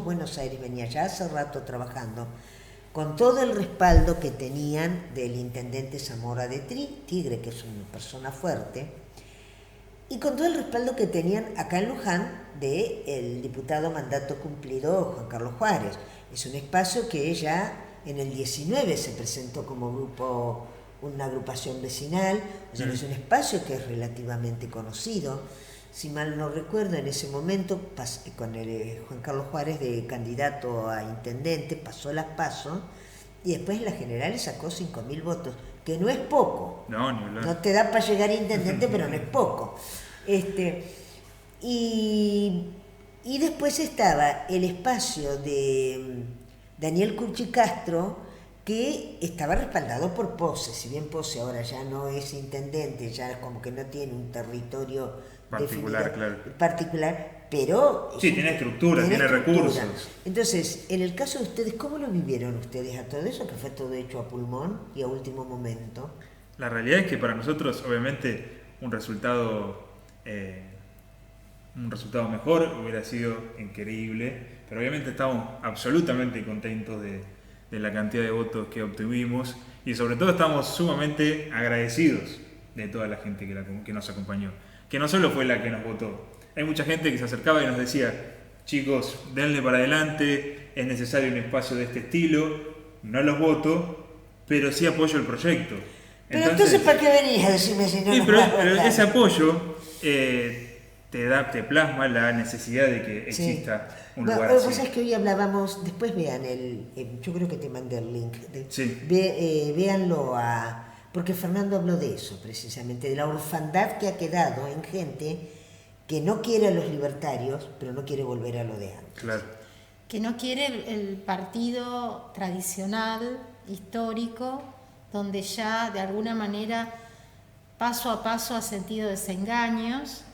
Buenos Aires venía ya hace rato trabajando con todo el respaldo que tenían del intendente Zamora de Tigre, que es una persona fuerte, y con todo el respaldo que tenían acá en Luján del diputado mandato cumplido Juan Carlos Juárez. Es un espacio que ya en el 19 se presentó como grupo, una agrupación vecinal, o sea, es un espacio que es relativamente conocido. Si mal no recuerdo, en ese momento, con el Juan Carlos Juárez de candidato a intendente, pasó las PASO, y después en las generales sacó 5.000 votos, que no es poco. No te da para llegar a intendente, pero no es poco. Y después estaba el espacio de Daniel Curchi Castro, que estaba respaldado por Pose. Si bien Pose ahora ya no es intendente, ya como que no tiene un territorio particular, pero... Sí, tiene estructura, tiene recursos. Entonces, en el caso de ustedes, ¿cómo lo vivieron ustedes a todo eso, que fue todo hecho a pulmón y a último momento? La realidad es que para nosotros, obviamente, un resultado mejor hubiera sido increíble, pero obviamente estamos absolutamente contentos de la cantidad de votos que obtuvimos, y sobre todo estamos sumamente agradecidos de toda la gente que nos acompañó, que no solo fue la que nos votó. Hay mucha gente que se acercaba y nos decía: chicos, denle para adelante, es necesario un espacio de este estilo, no los voto, pero sí apoyo el proyecto. Pero entonces ¿para qué venís a decirme si no? Pero ese apoyo te plasma la necesidad de que exista un lugar así. Vos sabés que hoy hablábamos, después vean yo creo que te mandé el link. Véanlo porque Fernando habló de eso precisamente, de la orfandad que ha quedado en gente que no quiere a los libertarios, pero no quiere volver a lo de antes. Claro. Que no quiere el partido tradicional, histórico, donde ya de alguna manera paso a paso ha sentido desengaños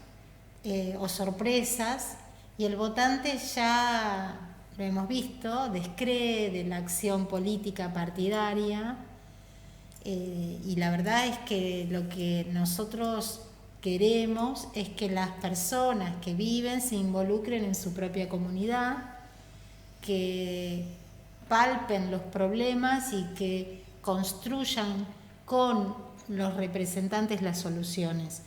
o sorpresas, y el votante ya, lo hemos visto, descree de la acción política partidaria, y la verdad es que lo que nosotros queremos es que las personas que viven se involucren en su propia comunidad, que palpen los problemas y que construyan con los representantes las soluciones.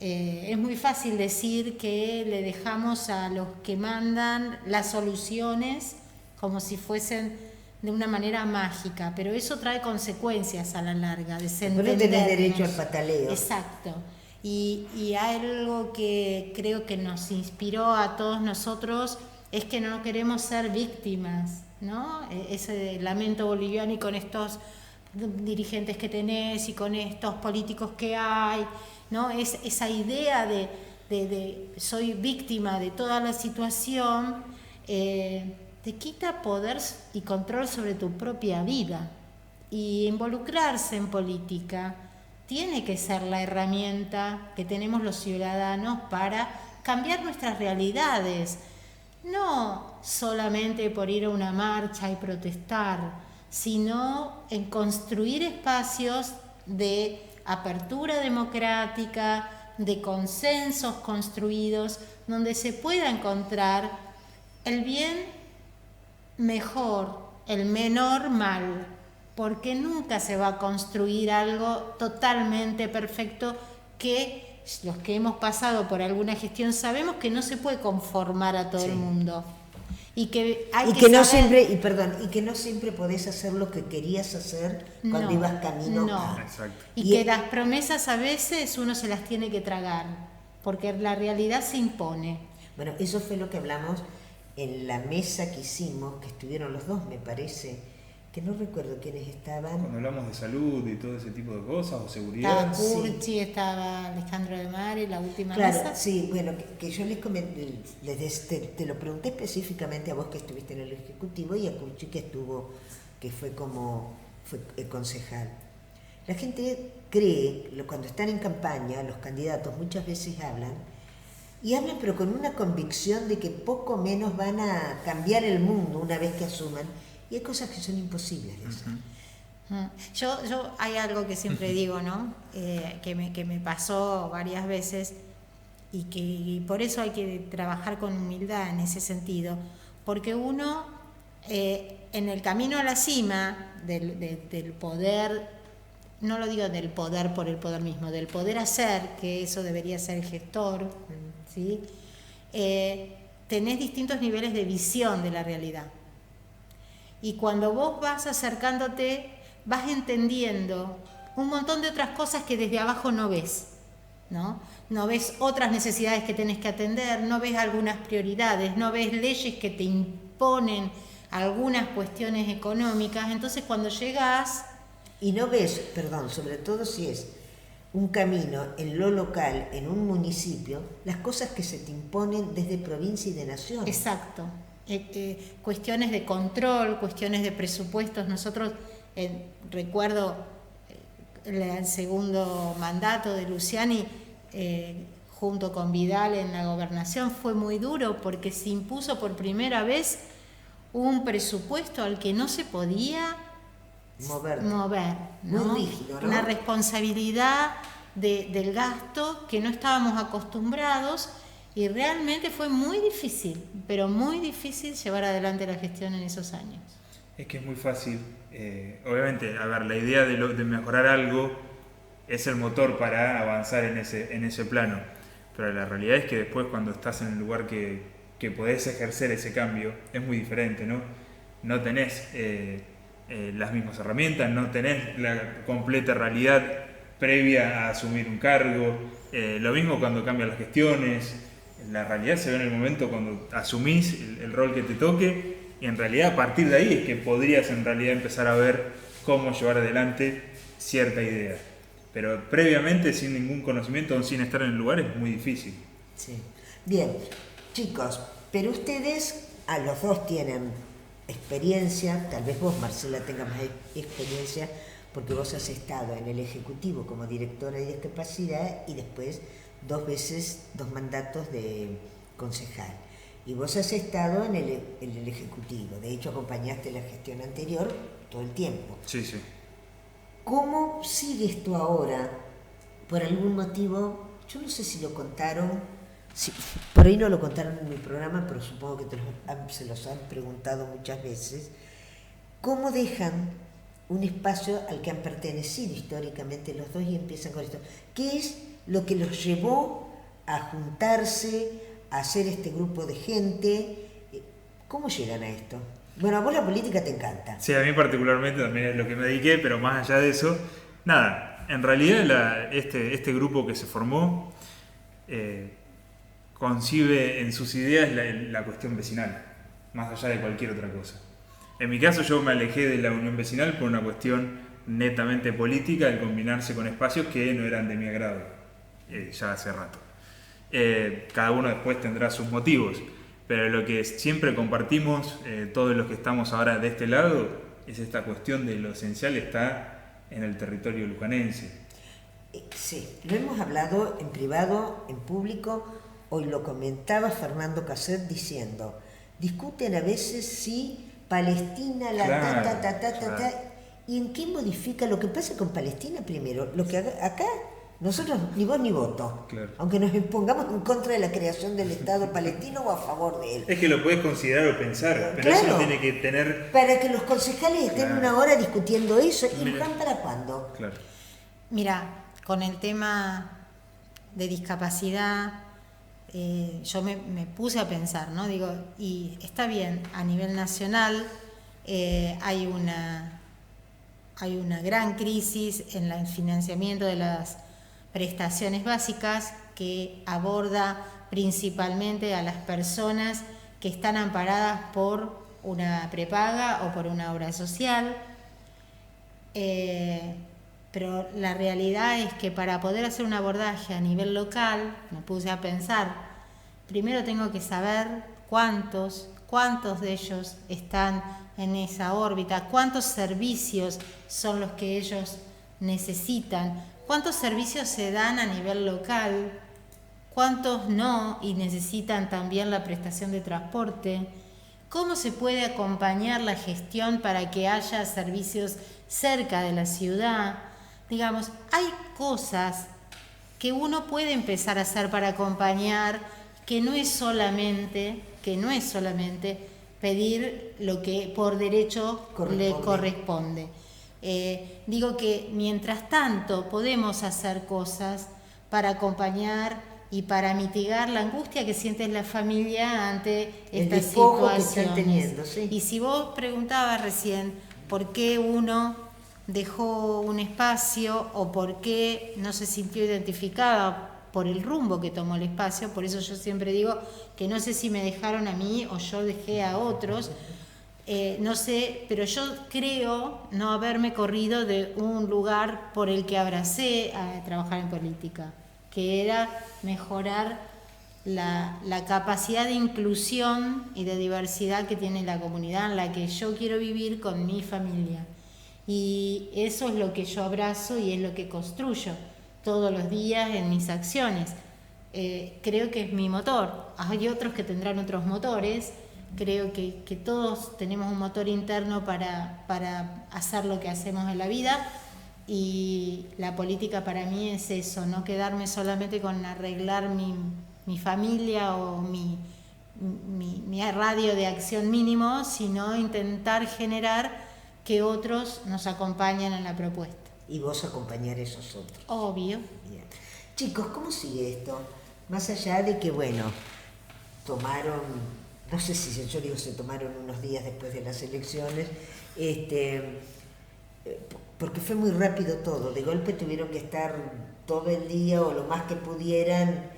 Es muy fácil decir que le dejamos a los que mandan las soluciones como si fuesen de una manera mágica, pero eso trae consecuencias a la larga, Pero no tenés derecho al pataleo. Exacto. Y algo que creo que nos inspiró a todos nosotros es que no queremos ser víctimas, ¿no? Ese lamento boliviano y con estos dirigentes que tenés y con estos políticos que hay, ¿no? Esa idea de soy víctima de toda la situación, te quita poder y control sobre tu propia vida. Y involucrarse en política tiene que ser la herramienta que tenemos los ciudadanos para cambiar nuestras realidades, no solamente por ir a una marcha y protestar, sino en construir espacios de apertura democrática, de consensos construidos, donde se pueda encontrar el bien mejor, el menor mal, porque nunca se va a construir algo totalmente perfecto que los que hemos pasado por alguna gestión sabemos que no se puede conformar a todo el mundo. Y que hay que no saber... siempre, y que no siempre podés hacer lo que querías hacer cuando ibas camino a... Exacto. Y que las promesas a veces uno se las tiene que tragar, porque la realidad se impone. Bueno, eso fue lo que hablamos en la mesa que hicimos, que estuvieron los dos, me parece, que no recuerdo quiénes estaban. Cuando hablamos de salud y todo ese tipo de cosas, o seguridad. Estaba Curchi, estaba Alejandro de Mare, la última Claro, mesa. sí, bueno, que yo les comenté, te lo pregunté específicamente a vos que estuviste en el Ejecutivo y a Curchi que fue concejal. La gente cree, cuando están en campaña, los candidatos muchas veces hablan pero con una convicción de que poco menos van a cambiar el mundo una vez que asuman, y hay cosas que son imposibles de hacer. Yo hay algo que siempre digo, ¿no? Que me pasó varias veces y por eso hay que trabajar con humildad en ese sentido, porque uno en el camino a la cima del poder, no lo digo del poder por el poder mismo, del poder hacer, que eso debería ser el gestor, ¿sí? Tenés distintos niveles de visión de la realidad. Y cuando vos vas acercándote, vas entendiendo un montón de otras cosas que desde abajo no ves, ¿no? No ves otras necesidades que tenés que atender, no ves algunas prioridades, no ves leyes que te imponen algunas cuestiones económicas. Entonces cuando llegás... Y no ves, sobre todo si es un camino en lo local, en un municipio, las cosas que se te imponen desde provincia y de nación. Exacto. Cuestiones de control, cuestiones de presupuestos. Nosotros, recuerdo el segundo mandato de Luciani, junto con Vidal en la gobernación, fue muy duro porque se impuso por primera vez un presupuesto al que no se podía mover, ¿no? Muy rígido, ¿no? Una responsabilidad del gasto que no estábamos acostumbrados. Y realmente fue muy difícil, pero muy difícil llevar adelante la gestión en esos años. Es que es muy fácil. Obviamente, la idea de mejorar algo es el motor para avanzar en ese plano. Pero la realidad es que después cuando estás en el lugar que podés ejercer ese cambio, es muy diferente, ¿no? No tenés las mismas herramientas, no tenés la completa realidad previa a asumir un cargo. Lo mismo cuando cambian las gestiones. La realidad se ve en el momento cuando asumís el rol que te toque, y en realidad a partir de ahí es que podrías en realidad empezar a ver cómo llevar adelante cierta idea. Pero previamente, sin ningún conocimiento o sin estar en el lugar, es muy difícil. Sí. Bien, chicos, pero ustedes, a los dos tienen experiencia, tal vez vos, Marcela, tengas más experiencia, porque vos has estado en el Ejecutivo como directora de discapacidad y después 2 veces 2 mandatos de concejal. Y vos has estado en el Ejecutivo, de hecho acompañaste la gestión anterior todo el tiempo. Sí, sí. ¿Cómo sigue esto ahora? Por algún motivo, yo no sé si lo contaron, por ahí no lo contaron en mi programa, pero supongo que se los han preguntado muchas veces. ¿Cómo dejan un espacio al que han pertenecido históricamente los dos y empiezan con esto? ¿Qué es lo que los llevó a juntarse, a hacer este grupo de gente? ¿Cómo llegan a esto? Bueno, a vos la política te encanta. Sí, a mí particularmente también es lo que me dediqué, pero más allá de eso, nada, en realidad este grupo que se formó concibe en sus ideas la cuestión vecinal, más allá de cualquier otra cosa. En mi caso yo me alejé de la unión vecinal por una cuestión netamente política, de combinarse con espacios que no eran de mi agrado, ya hace rato. Cada uno después tendrá sus motivos, pero lo que siempre compartimos, todos los que estamos ahora de este lado, es esta cuestión de lo esencial está en el territorio lujanense. Sí, lo hemos hablado en privado, en público. Hoy lo comentaba Fernando Casset diciendo, discuten a veces si Palestina, ¿y en qué modifica lo que pasa con Palestina primero? Lo que acá nosotros ni voz ni voto, claro. Aunque nos pongamos en contra de la creación del Estado palestino o a favor de él. Es que lo puedes considerar o pensar, pero claro, eso no tiene que tener... Para que los concejales estén claro. una hora discutiendo eso, ¿y Mira. Luján para cuándo? Claro. Mira, con el tema de discapacidad, yo me puse a pensar, ¿no? Digo, y está bien, a nivel nacional hay una gran crisis en el financiamiento de las prestaciones básicas que aborda principalmente a las personas que están amparadas por una prepaga o por una obra social. Pero la realidad es que para poder hacer un abordaje a nivel local, me puse a pensar, primero tengo que saber cuántos de ellos están en esa órbita, cuántos servicios son los que ellos necesitan, cuántos servicios se dan a nivel local, cuántos no y necesitan también la prestación de transporte, cómo se puede acompañar la gestión para que haya servicios cerca de la ciudad. Digamos, hay cosas que uno puede empezar a hacer para acompañar, que no es solamente pedir lo que por derecho le corresponde. Digo que mientras tanto podemos hacer cosas para acompañar y para mitigar la angustia que siente la familia ante estas situaciones. Que están teniendo, sí. Y si vos preguntabas recién por qué uno dejó un espacio o por qué no se sintió identificada por el rumbo que tomó el espacio, por eso yo siempre digo que no sé si me dejaron a mí o yo dejé a otros, no sé, pero yo creo no haberme corrido de un lugar por el que abracé a trabajar en política, que era mejorar la capacidad de inclusión y de diversidad que tiene la comunidad en la que yo quiero vivir con mi familia. Y eso es lo que yo abrazo y es lo que construyo todos los días en mis acciones. Creo que es mi motor. Hay otros que tendrán otros motores. Creo que todos tenemos un motor interno para hacer lo que hacemos en la vida. Y la política para mí es eso, no quedarme solamente con arreglar mi familia o mi radio de acción mínimo, sino intentar generar que otros nos acompañen en la propuesta. Y vos acompañar a esos otros. Obvio. Bien. Chicos, ¿cómo sigue esto? Más allá de que, bueno, tomaron, no sé si yo digo se tomaron unos días después de las elecciones, porque fue muy rápido todo. De golpe tuvieron que estar todo el día o lo más que pudieran,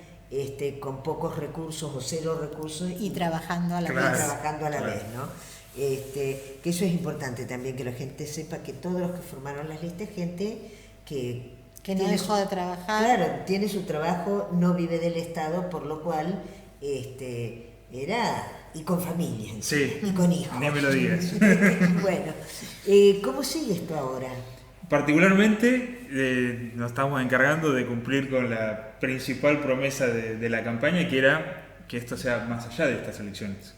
con pocos recursos o cero recursos. Y trabajando a la vez. vez. Trabajando a la vez, ¿no? Que eso es importante también, que la gente sepa que todos los que formaron las listas, gente que no dejó de trabajar. Claro, tiene su trabajo, no vive del Estado, por lo cual era, y con familia, sí, y con hijos. Ni me lo digas. Bueno, ¿cómo sigue esto ahora? Particularmente nos estamos encargando de cumplir con la principal promesa de la campaña, que era que esto sea más allá de estas elecciones.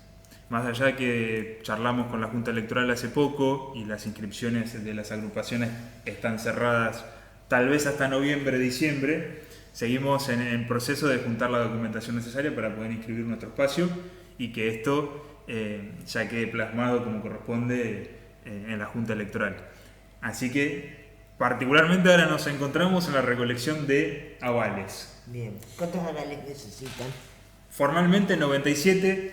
Más allá que charlamos con la Junta Electoral hace poco y las inscripciones de las agrupaciones están cerradas tal vez hasta noviembre, diciembre, seguimos en proceso de juntar la documentación necesaria para poder inscribir nuestro espacio y que esto ya quede plasmado como corresponde en la Junta Electoral. Así que particularmente ahora nos encontramos en la recolección de avales. Bien, ¿cuántos avales necesitan? Formalmente 97,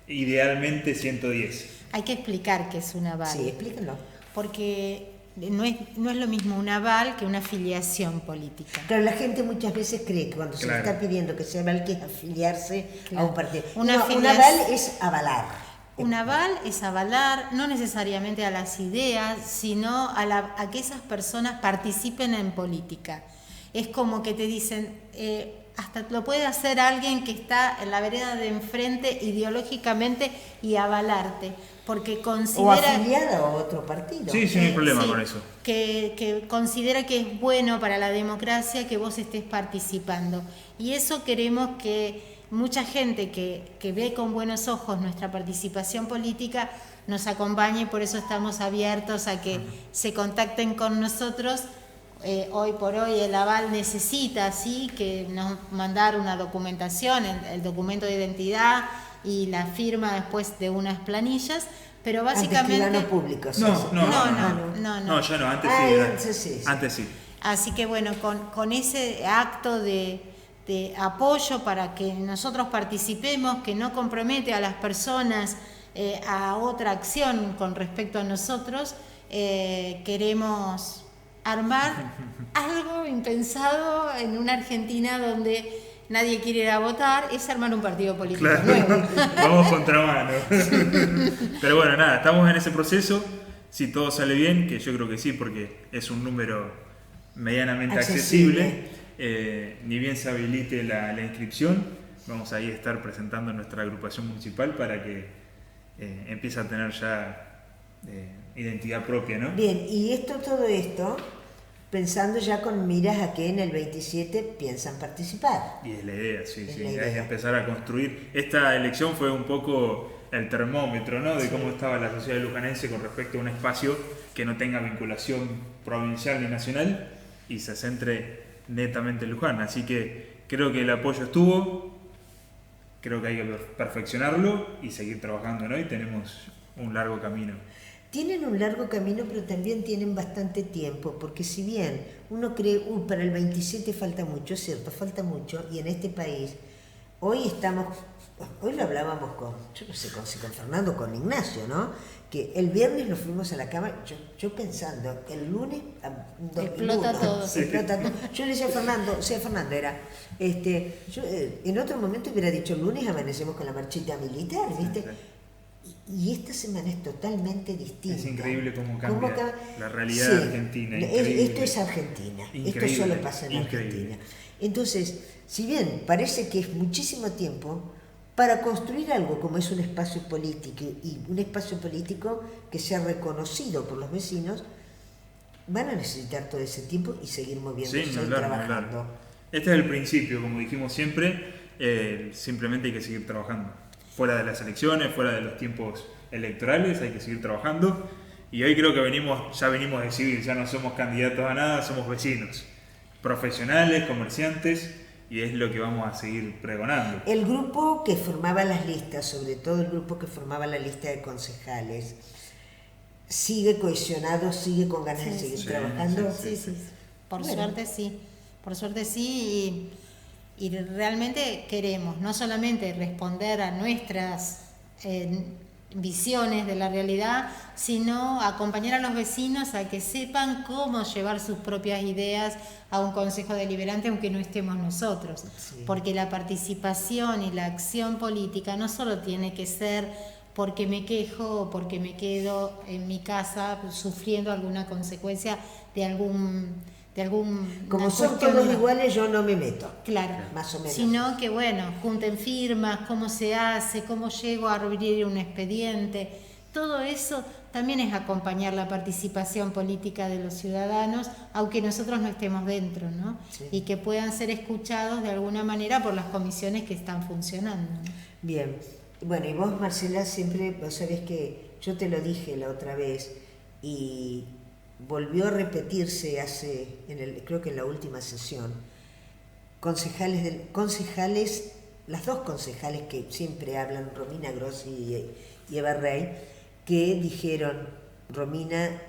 idealmente 110. Hay que explicar qué es un aval. Sí, explíquenlo. Porque no es lo mismo un aval que una afiliación política. Claro, la gente muchas veces cree que cuando se le Claro. está pidiendo que se aval, que es afiliarse a Claro. un partido. Una No, un afiliación- aval es avalar. Un aval es avalar no necesariamente a las ideas, sino a que esas personas participen en política. Es como que te dicen, hasta lo puede hacer alguien que está en la vereda de enfrente ideológicamente y avalarte, porque O considera... afiliada a otro partido. Sí, sí, no hay problema sí, con eso. que considera que es bueno para la democracia que vos estés participando. Y eso queremos que mucha gente que ve con buenos ojos nuestra participación política nos acompañe, por eso estamos abiertos a que se contacten con nosotros. Hoy por hoy el aval necesita sí que nos mandar una documentación, el documento de identidad y la firma después de unas planillas, pero básicamente... Ante escribano público. sí, No, sí. no, no. No, ya no, antes Ah, sí. era. antes sí. Antes sí. Así que bueno, con ese acto de apoyo para que nosotros participemos, que no compromete a las personas a otra acción con respecto a nosotros, queremos armar algo impensado en una Argentina donde nadie quiere ir a votar, es armar un partido político Claro, nuevo. vamos contramano. Pero bueno, nada, estamos en ese proceso. Si todo sale bien, que yo creo que sí, porque es un número medianamente accesible, ni bien se habilite la inscripción, vamos ahí a estar presentando nuestra agrupación municipal para que empiece a tener ya identidad propia, ¿no? Bien, y todo esto, pensando ya con miras a que en el 27 piensan participar. Y es la idea, sí, Es sí, la es idea. empezar a construir. Esta elección fue un poco el termómetro, ¿no? De cómo estaba la sociedad lujanense con respecto a un espacio que no tenga vinculación provincial ni nacional y se centre netamente en Luján. Así que creo que el apoyo estuvo, creo que hay que perfeccionarlo y seguir trabajando, ¿no? Y tenemos un largo camino. Tienen un largo camino, pero también tienen bastante tiempo, porque si bien uno cree, para el 27 falta mucho, es cierto, falta mucho, y en este país, hoy lo hablábamos con Fernando, con Ignacio, ¿no? Que el viernes nos fuimos a la cama, yo pensando, el lunes... Explota todo. Explota todo. Yo le decía a Fernando, era, yo en otro momento hubiera dicho, el lunes amanecemos con la marchita militar, ¿viste? Sí. Y esta semana es totalmente distinta. Es increíble cómo cambia la realidad argentina. Esto es Argentina. Increíble, Esto solo pasa en increíble. Argentina. Entonces, si bien parece que es muchísimo tiempo, para construir algo como es un espacio político y un espacio político que sea reconocido por los vecinos, van a necesitar todo ese tiempo y seguir moviéndose Sí, y no hablar, no trabajando. hablar. Este es el principio, como dijimos siempre, simplemente hay que seguir trabajando. Fuera de las elecciones, fuera de los tiempos electorales, hay que seguir trabajando. Y hoy creo que ya venimos de civil, ya no somos candidatos a nada, somos vecinos, profesionales, comerciantes, y es lo que vamos a seguir pregonando. El grupo que formaba las listas, sobre todo el grupo que formaba la lista de concejales, sigue cohesionado, sigue con ganas de seguir trabajando. Sí. Por Bueno. suerte sí, y realmente queremos no solamente responder a nuestras visiones de la realidad, sino acompañar a los vecinos a que sepan cómo llevar sus propias ideas a un consejo deliberante aunque no estemos nosotros. Sí. Porque la participación y la acción política no solo tiene que ser porque me quejo o porque me quedo en mi casa sufriendo alguna consecuencia de algún Como una son cuestión todos iguales, yo no me meto. Claro, Más o menos. sino que junten firmas, cómo se hace, cómo llego a abrir un expediente, todo eso también es acompañar la participación política de los ciudadanos, aunque nosotros no estemos dentro, ¿no? Sí. Y que puedan ser escuchados de alguna manera por las comisiones que están funcionando, ¿no? Bien. Bueno, y vos, Marcela, siempre, vos sabés que yo te lo dije la otra vez y volvió a repetirse creo que en la última sesión, concejales, las dos concejales que siempre hablan, Romina Grossi y Eva Rey, que dijeron, Romina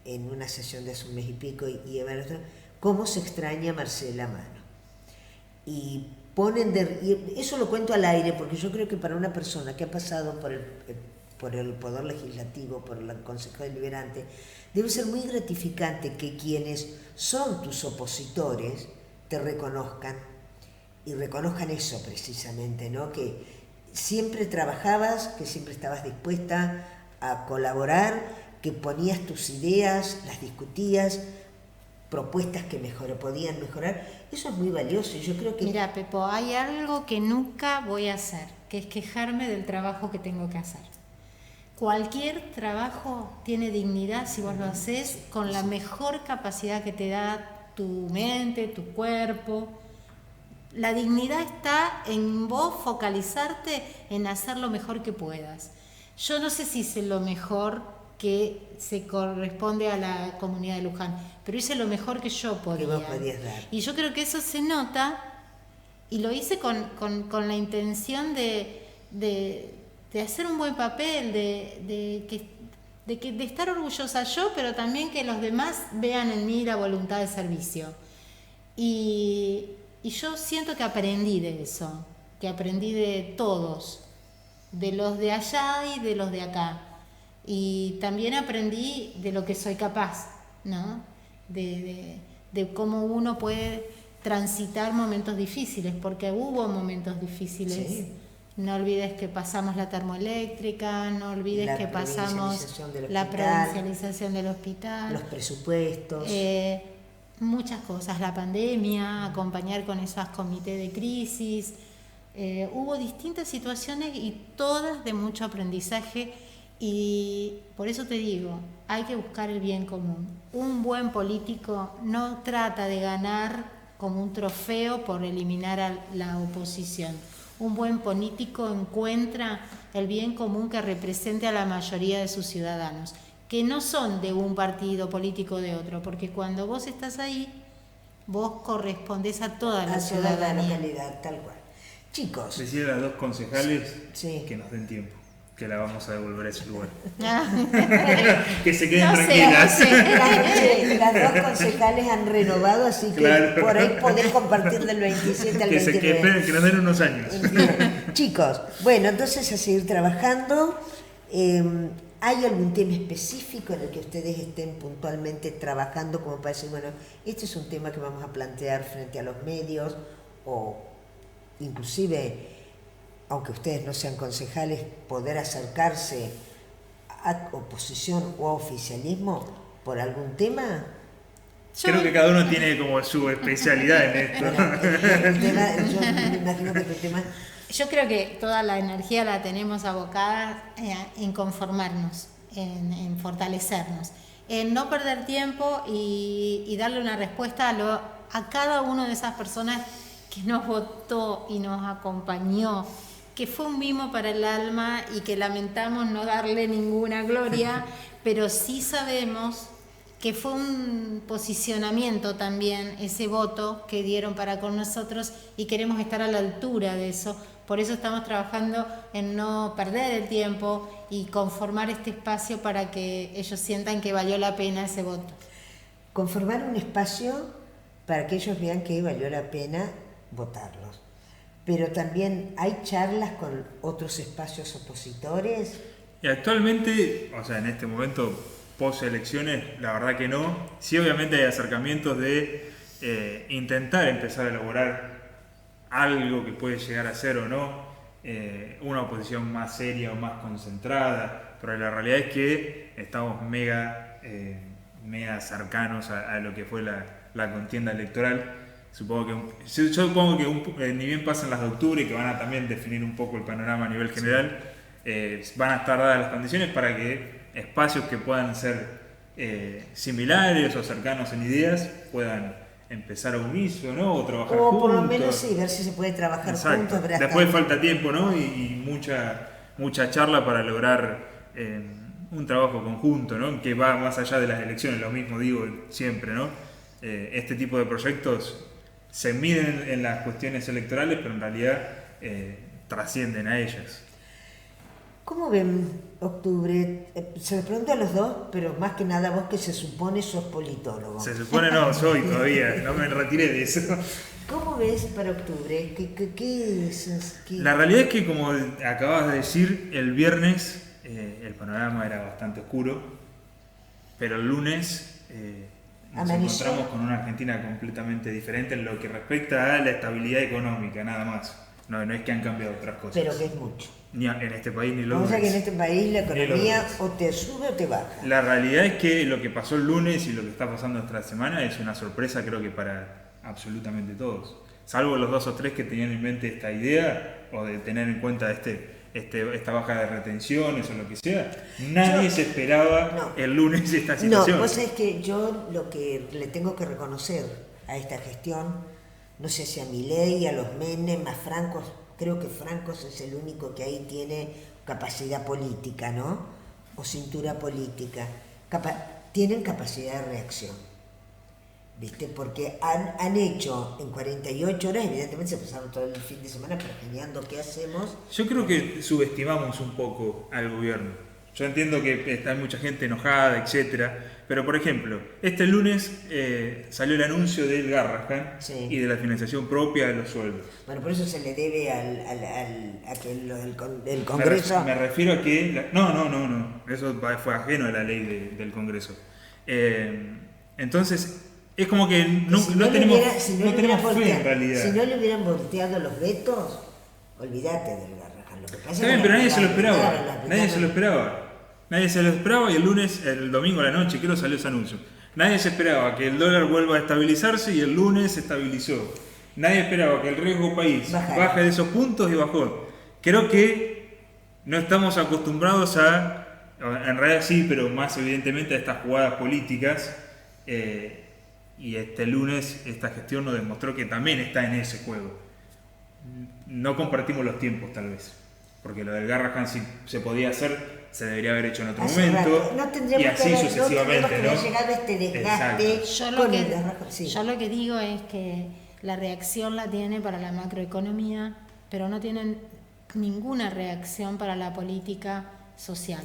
en una sesión de hace un mes y pico y Eva en otra, cómo se extraña Marcela Mano. Y eso lo cuento al aire porque yo creo que para una persona que ha pasado por el Poder Legislativo, por el Consejo Deliberante, debe ser muy gratificante que quienes son tus opositores te reconozcan y reconozcan eso precisamente, ¿no? Que siempre trabajabas, que siempre estabas dispuesta a colaborar, que ponías tus ideas, las discutías, propuestas que podían mejorar. Eso es muy valioso y yo creo que... Mira, Pepo, hay algo que nunca voy a hacer, que es quejarme del trabajo que tengo que hacer. Cualquier trabajo tiene dignidad si vos lo haces con la mejor capacidad que te da tu mente, tu cuerpo. La dignidad está en vos focalizarte en hacer lo mejor que puedas. Yo no sé si hice lo mejor que se corresponde a la comunidad de Luján, pero hice lo mejor que yo podía. Que vos podías dar. Y yo creo que eso se nota, y lo hice con la intención de hacer un buen papel, de estar orgullosa yo, pero también que los demás vean en mí la voluntad de servicio. Y yo siento que aprendí de eso, que aprendí de todos, de los de allá y de los de acá. Y también aprendí de lo que soy capaz, ¿no? De cómo uno puede transitar momentos difíciles, porque hubo momentos difíciles. Sí. No olvides que pasamos la termoeléctrica, no olvides que pasamos la provincialización del hospital, los presupuestos, muchas cosas, la pandemia, acompañar con esos comités de crisis. Hubo distintas situaciones y todas de mucho aprendizaje, y por eso te digo, hay que buscar el bien común. Un buen político no trata de ganar como un trofeo por eliminar a la oposición. Un buen político encuentra el bien común que represente a la mayoría de sus ciudadanos, que no son de un partido político o de otro, porque cuando vos estás ahí, vos correspondés a toda la ciudadanía. La localidad, tal cual. Chicos. Decía a las dos concejales sí. que nos den tiempo, que la vamos a devolver a ese lugar. Ah. Que se queden No tranquilas. sé. Las dos concejales han renovado, así que claro. Por ahí podés compartir del 27 al 29. Que esperen, que nos den unos años. Chicos, bueno, entonces a seguir trabajando. ¿Hay algún tema específico en el que ustedes estén puntualmente trabajando como para decir, bueno, este es un tema que vamos a plantear frente a los medios, o inclusive, aunque ustedes no sean concejales, poder acercarse a oposición o a oficialismo por algún tema? Creo que cada uno tiene como su especialidad en esto. Bueno, el tema, yo me imagino que el tema... Yo creo que toda la energía la tenemos abocada en conformarnos, en fortalecernos, en no perder tiempo y darle una respuesta a cada una de esas personas que nos votó y nos acompañó, que fue un mimo para el alma y que lamentamos no darle ninguna gloria, pero sí sabemos que fue un posicionamiento también ese voto que dieron para con nosotros y queremos estar a la altura de eso. Por eso estamos trabajando en no perder el tiempo y conformar este espacio para que ellos sientan que valió la pena ese voto. Conformar un espacio para que ellos vean que valió la pena votarlos. Pero también hay charlas con otros espacios opositores. Y actualmente, o sea, en este momento, post elecciones, la verdad que no. Sí, obviamente hay acercamientos de intentar empezar a elaborar algo que puede llegar a ser o no una oposición más seria o más concentrada, pero la realidad es que estamos mega cercanos a lo que fue la contienda electoral. Yo supongo que ni bien pasan las de octubre, que van a también definir un poco el panorama a nivel general, van a estar dadas las condiciones para que espacios que puedan ser similares o cercanos en ideas puedan empezar a unirse, ¿no? O trabajar o juntos. por lo menos sí, ver si se puede trabajar Exacto. juntos. Después falta tiempo, ¿no? Y mucha charla para lograr un trabajo conjunto, ¿no? Que va más allá de las elecciones, lo mismo digo siempre, ¿no? Este tipo de proyectos se miden en las cuestiones electorales, pero en realidad trascienden a ellas. ¿Cómo ven octubre? Se los pregunto a los dos, pero más que nada vos que se supone sos politólogo. Se supone no, soy todavía, no me retiré de eso. ¿Cómo ves para octubre? ¿Qué es? La realidad es que, como acabas de decir, el viernes el panorama era bastante oscuro, pero el lunes nos encontramos con una Argentina completamente diferente en lo que respecta a la estabilidad económica, nada más. No es que han cambiado otras cosas. Pero que es mucho. Ni en este país ni lo O sea ves. que en este país la economía o te sube o te baja. La realidad es que lo que pasó el lunes y lo que está pasando esta semana es una sorpresa, creo que para absolutamente todos. Salvo los 2 o 3 que tenían en mente esta idea o de tener en cuenta esta baja de retenciones o lo que sea. Nadie se esperaba el lunes esta situación. No, vos sabés que yo lo que le tengo que reconocer a esta gestión, no sé si a Milei, a los Menem, a Francos, creo que Francos es el único que ahí tiene capacidad política, ¿no? O cintura política. Tienen capacidad de reacción, ¿viste? Porque han hecho en 48 horas, evidentemente se pasaron todo el fin de semana planeando qué hacemos. Yo creo que subestimamos un poco al gobierno. Yo entiendo que está mucha gente enojada, etcétera, pero por ejemplo, este lunes salió el anuncio del Garrahan y de la financiación propia de los sueldos. Bueno, por eso se le debe a que el Congreso... Me refiero a que... No. Eso fue ajeno a la ley del Congreso. Entonces, es como que no tenemos fe en realidad. Si no le hubieran volteado los vetos, olvídate del Garrahan. Lo que pasa Está bien, pero nadie se lo esperaba. Nadie se lo esperaba y el domingo a la noche, creo, salió ese anuncio. Nadie se esperaba que el dólar vuelva a estabilizarse y el lunes se estabilizó. Nadie esperaba que el riesgo país baje de esos puntos y bajó. Creo que no estamos acostumbrados en realidad sí, pero más evidentemente a estas jugadas políticas. Y este lunes esta gestión nos demostró que también está en ese juego. No compartimos los tiempos tal vez, porque lo del Garrahan si se podía hacer, se debería haber hecho en otro momento, y así sucesivamente, ¿no? Llegado este desgaste. Yo lo que digo es que la reacción la tiene para la macroeconomía, pero no tienen ninguna reacción para la política social.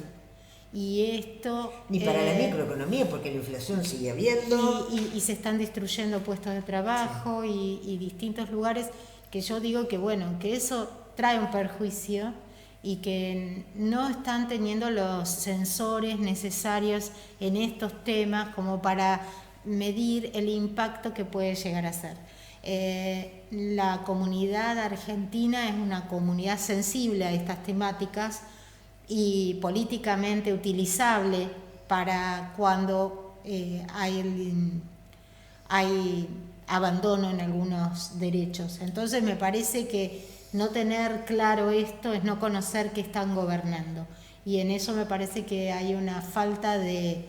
Y esto... Ni para la microeconomía, porque la inflación sigue habiendo. Y se están destruyendo puestos de trabajo y distintos lugares que yo digo que, bueno, que eso trae un perjuicio y que no están teniendo los sensores necesarios en estos temas como para medir el impacto que puede llegar a ser. La comunidad argentina es una comunidad sensible a estas temáticas y políticamente utilizable para cuando hay abandono en algunos derechos. Entonces me parece que no tener claro esto es no conocer qué están gobernando. Y en eso me parece que hay una falta de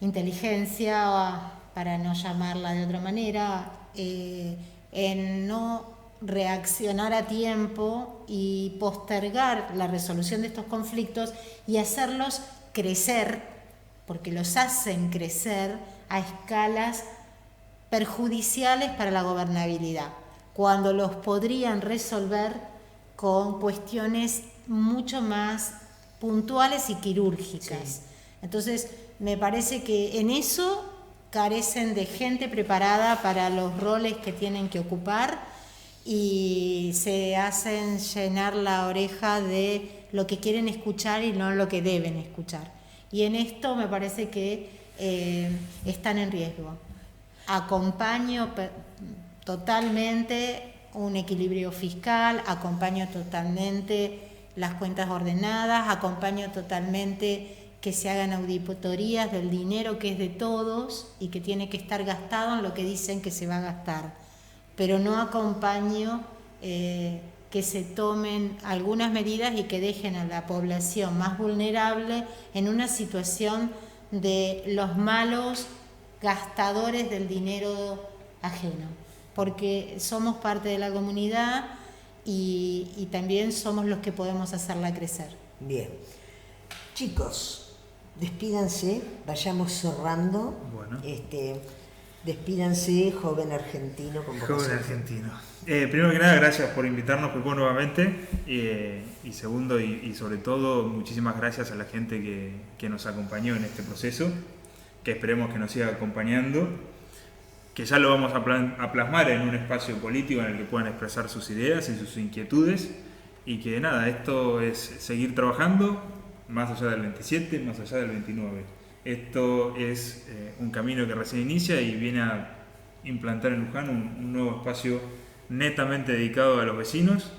inteligencia, para no llamarla de otra manera, en no reaccionar a tiempo y postergar la resolución de estos conflictos y hacerlos crecer, porque los hacen crecer a escalas perjudiciales para la gobernabilidad, cuando los podrían resolver con cuestiones mucho más puntuales y quirúrgicas. Sí. Entonces, me parece que en eso carecen de gente preparada para los roles que tienen que ocupar y se hacen llenar la oreja de lo que quieren escuchar y no lo que deben escuchar. Y en esto me parece que están en riesgo. Acompaño totalmente un equilibrio fiscal, acompaño totalmente las cuentas ordenadas, acompaño totalmente que se hagan auditorías del dinero que es de todos y que tiene que estar gastado en lo que dicen que se va a gastar. Pero no acompaño que se tomen algunas medidas y que dejen a la población más vulnerable en una situación de los malos gastadores del dinero ajeno, porque somos parte de la comunidad y también somos los que podemos hacerla crecer. Bien. Chicos, despídanse, vayamos cerrando. Bueno. Despídanse, joven argentino. Joven argentino. Primero que nada, gracias por invitarnos, Pepo, nuevamente. Y segundo, y sobre todo, muchísimas gracias a la gente que nos acompañó en este proceso, que esperemos que nos siga acompañando, que ya lo vamos a plasmar en un espacio político en el que puedan expresar sus ideas y sus inquietudes. Y que nada, esto es seguir trabajando más allá del 27, más allá del 29. Esto es un camino que recién inicia y viene a implantar en Luján un nuevo espacio netamente dedicado a los vecinos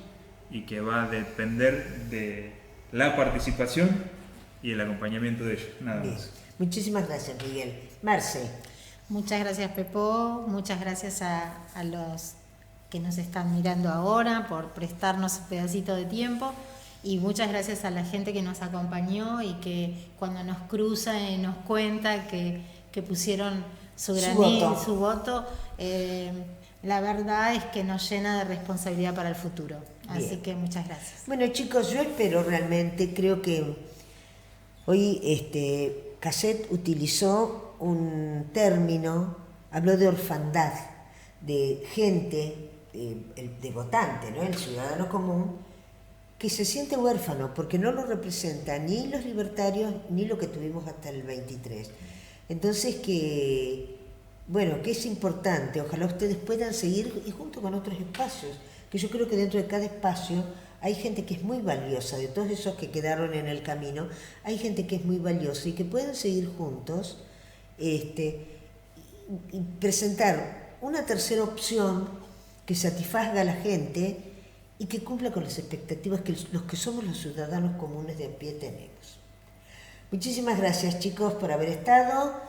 y que va a depender de la participación y el acompañamiento de ellos, nada más. Muchísimas gracias, Miguel. Marce. Muchas gracias, Pepo, muchas gracias a los que nos están mirando ahora por prestarnos un pedacito de tiempo. Y muchas gracias a la gente que nos acompañó y que cuando nos cruza y nos cuenta que pusieron su voto, la verdad es que nos llena de responsabilidad para el futuro. Así Bien. que muchas gracias. Bueno, chicos, yo espero realmente, creo que hoy Cassette utilizó un término, habló de orfandad, de gente, de votante, ¿no? El ciudadano común, que se siente huérfano porque no lo representa ni los libertarios ni lo que tuvimos hasta el 23. Entonces que es importante, ojalá ustedes puedan seguir y junto con otros espacios, que yo creo que dentro de cada espacio hay gente que es muy valiosa, de todos esos que quedaron en el camino, hay gente que es muy valiosa y que pueden seguir juntos y presentar una tercera opción que satisfaga a la gente y que cumpla con las expectativas que los que somos los ciudadanos comunes de a pie tenemos. Muchísimas gracias, chicos, por haber estado.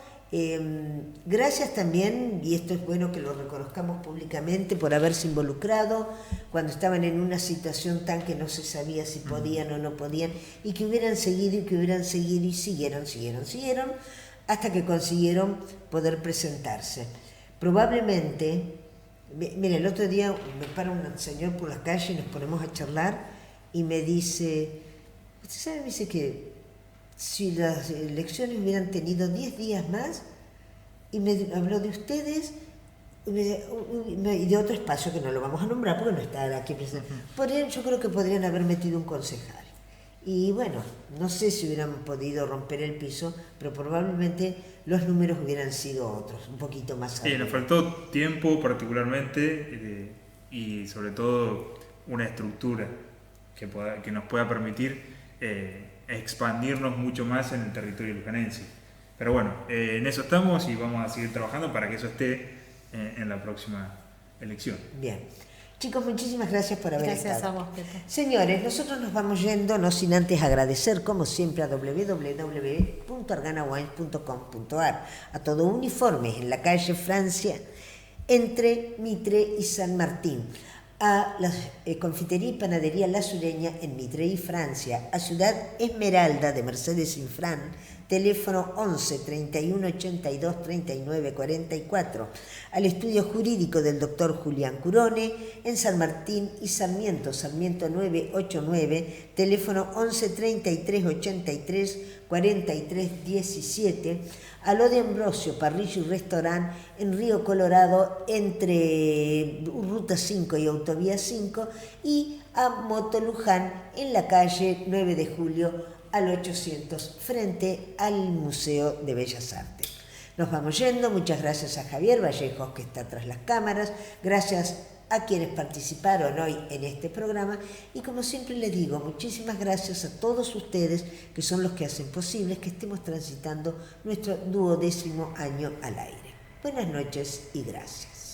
Gracias también, y esto es bueno que lo reconozcamos públicamente, por haberse involucrado cuando estaban en una situación tan que no se sabía si podían o no podían, y que hubieran seguido y siguieron, hasta que consiguieron poder presentarse. Probablemente, mira, el otro día me para un señor por la calle y nos ponemos a charlar y me dice, ¿usted sabe? Me dice que si las elecciones hubieran tenido 10 días más, y me habló de ustedes y de otro espacio que no lo vamos a nombrar porque no está aquí presente. Yo creo que podrían haber metido un concejal. Y bueno, no sé si hubieran podido romper el piso, pero probablemente los números hubieran sido otros, un poquito más altos. Sí, nos faltó tiempo particularmente y sobre todo una estructura que nos pueda permitir expandirnos mucho más en el territorio lujanense. Pero bueno, en eso estamos y vamos a seguir trabajando para que eso esté en la próxima elección. Bien. Chicos, muchísimas gracias por haber estado. Gracias a vos, Pepe. Señores, nosotros nos vamos yendo, no sin antes agradecer, como siempre, a www.arganawines.com.ar, a Todo Uniformes, en la calle Francia, entre Mitre y San Martín, a la confitería y panadería La Sureña en Mitre y Francia, a Ciudad Esmeralda de Mercedes Infran, teléfono 11 31 82 39 44, al estudio jurídico del doctor Julián Curone en San Martín y Sarmiento 989, teléfono 11 33 83 43 17, a lo de Ambrosio Parrillo y Restaurant en Río Colorado entre Ruta 5 y Autovía 5, y a Moto Luján en la calle 9 de Julio al 800, frente al Museo de Bellas Artes. Nos vamos yendo, muchas gracias a Javier Vallejos, que está tras las cámaras, gracias a quienes participaron hoy en este programa, y como siempre les digo, muchísimas gracias a todos ustedes, que son los que hacen posible que estemos transitando nuestro 12º año al aire. Buenas noches y gracias.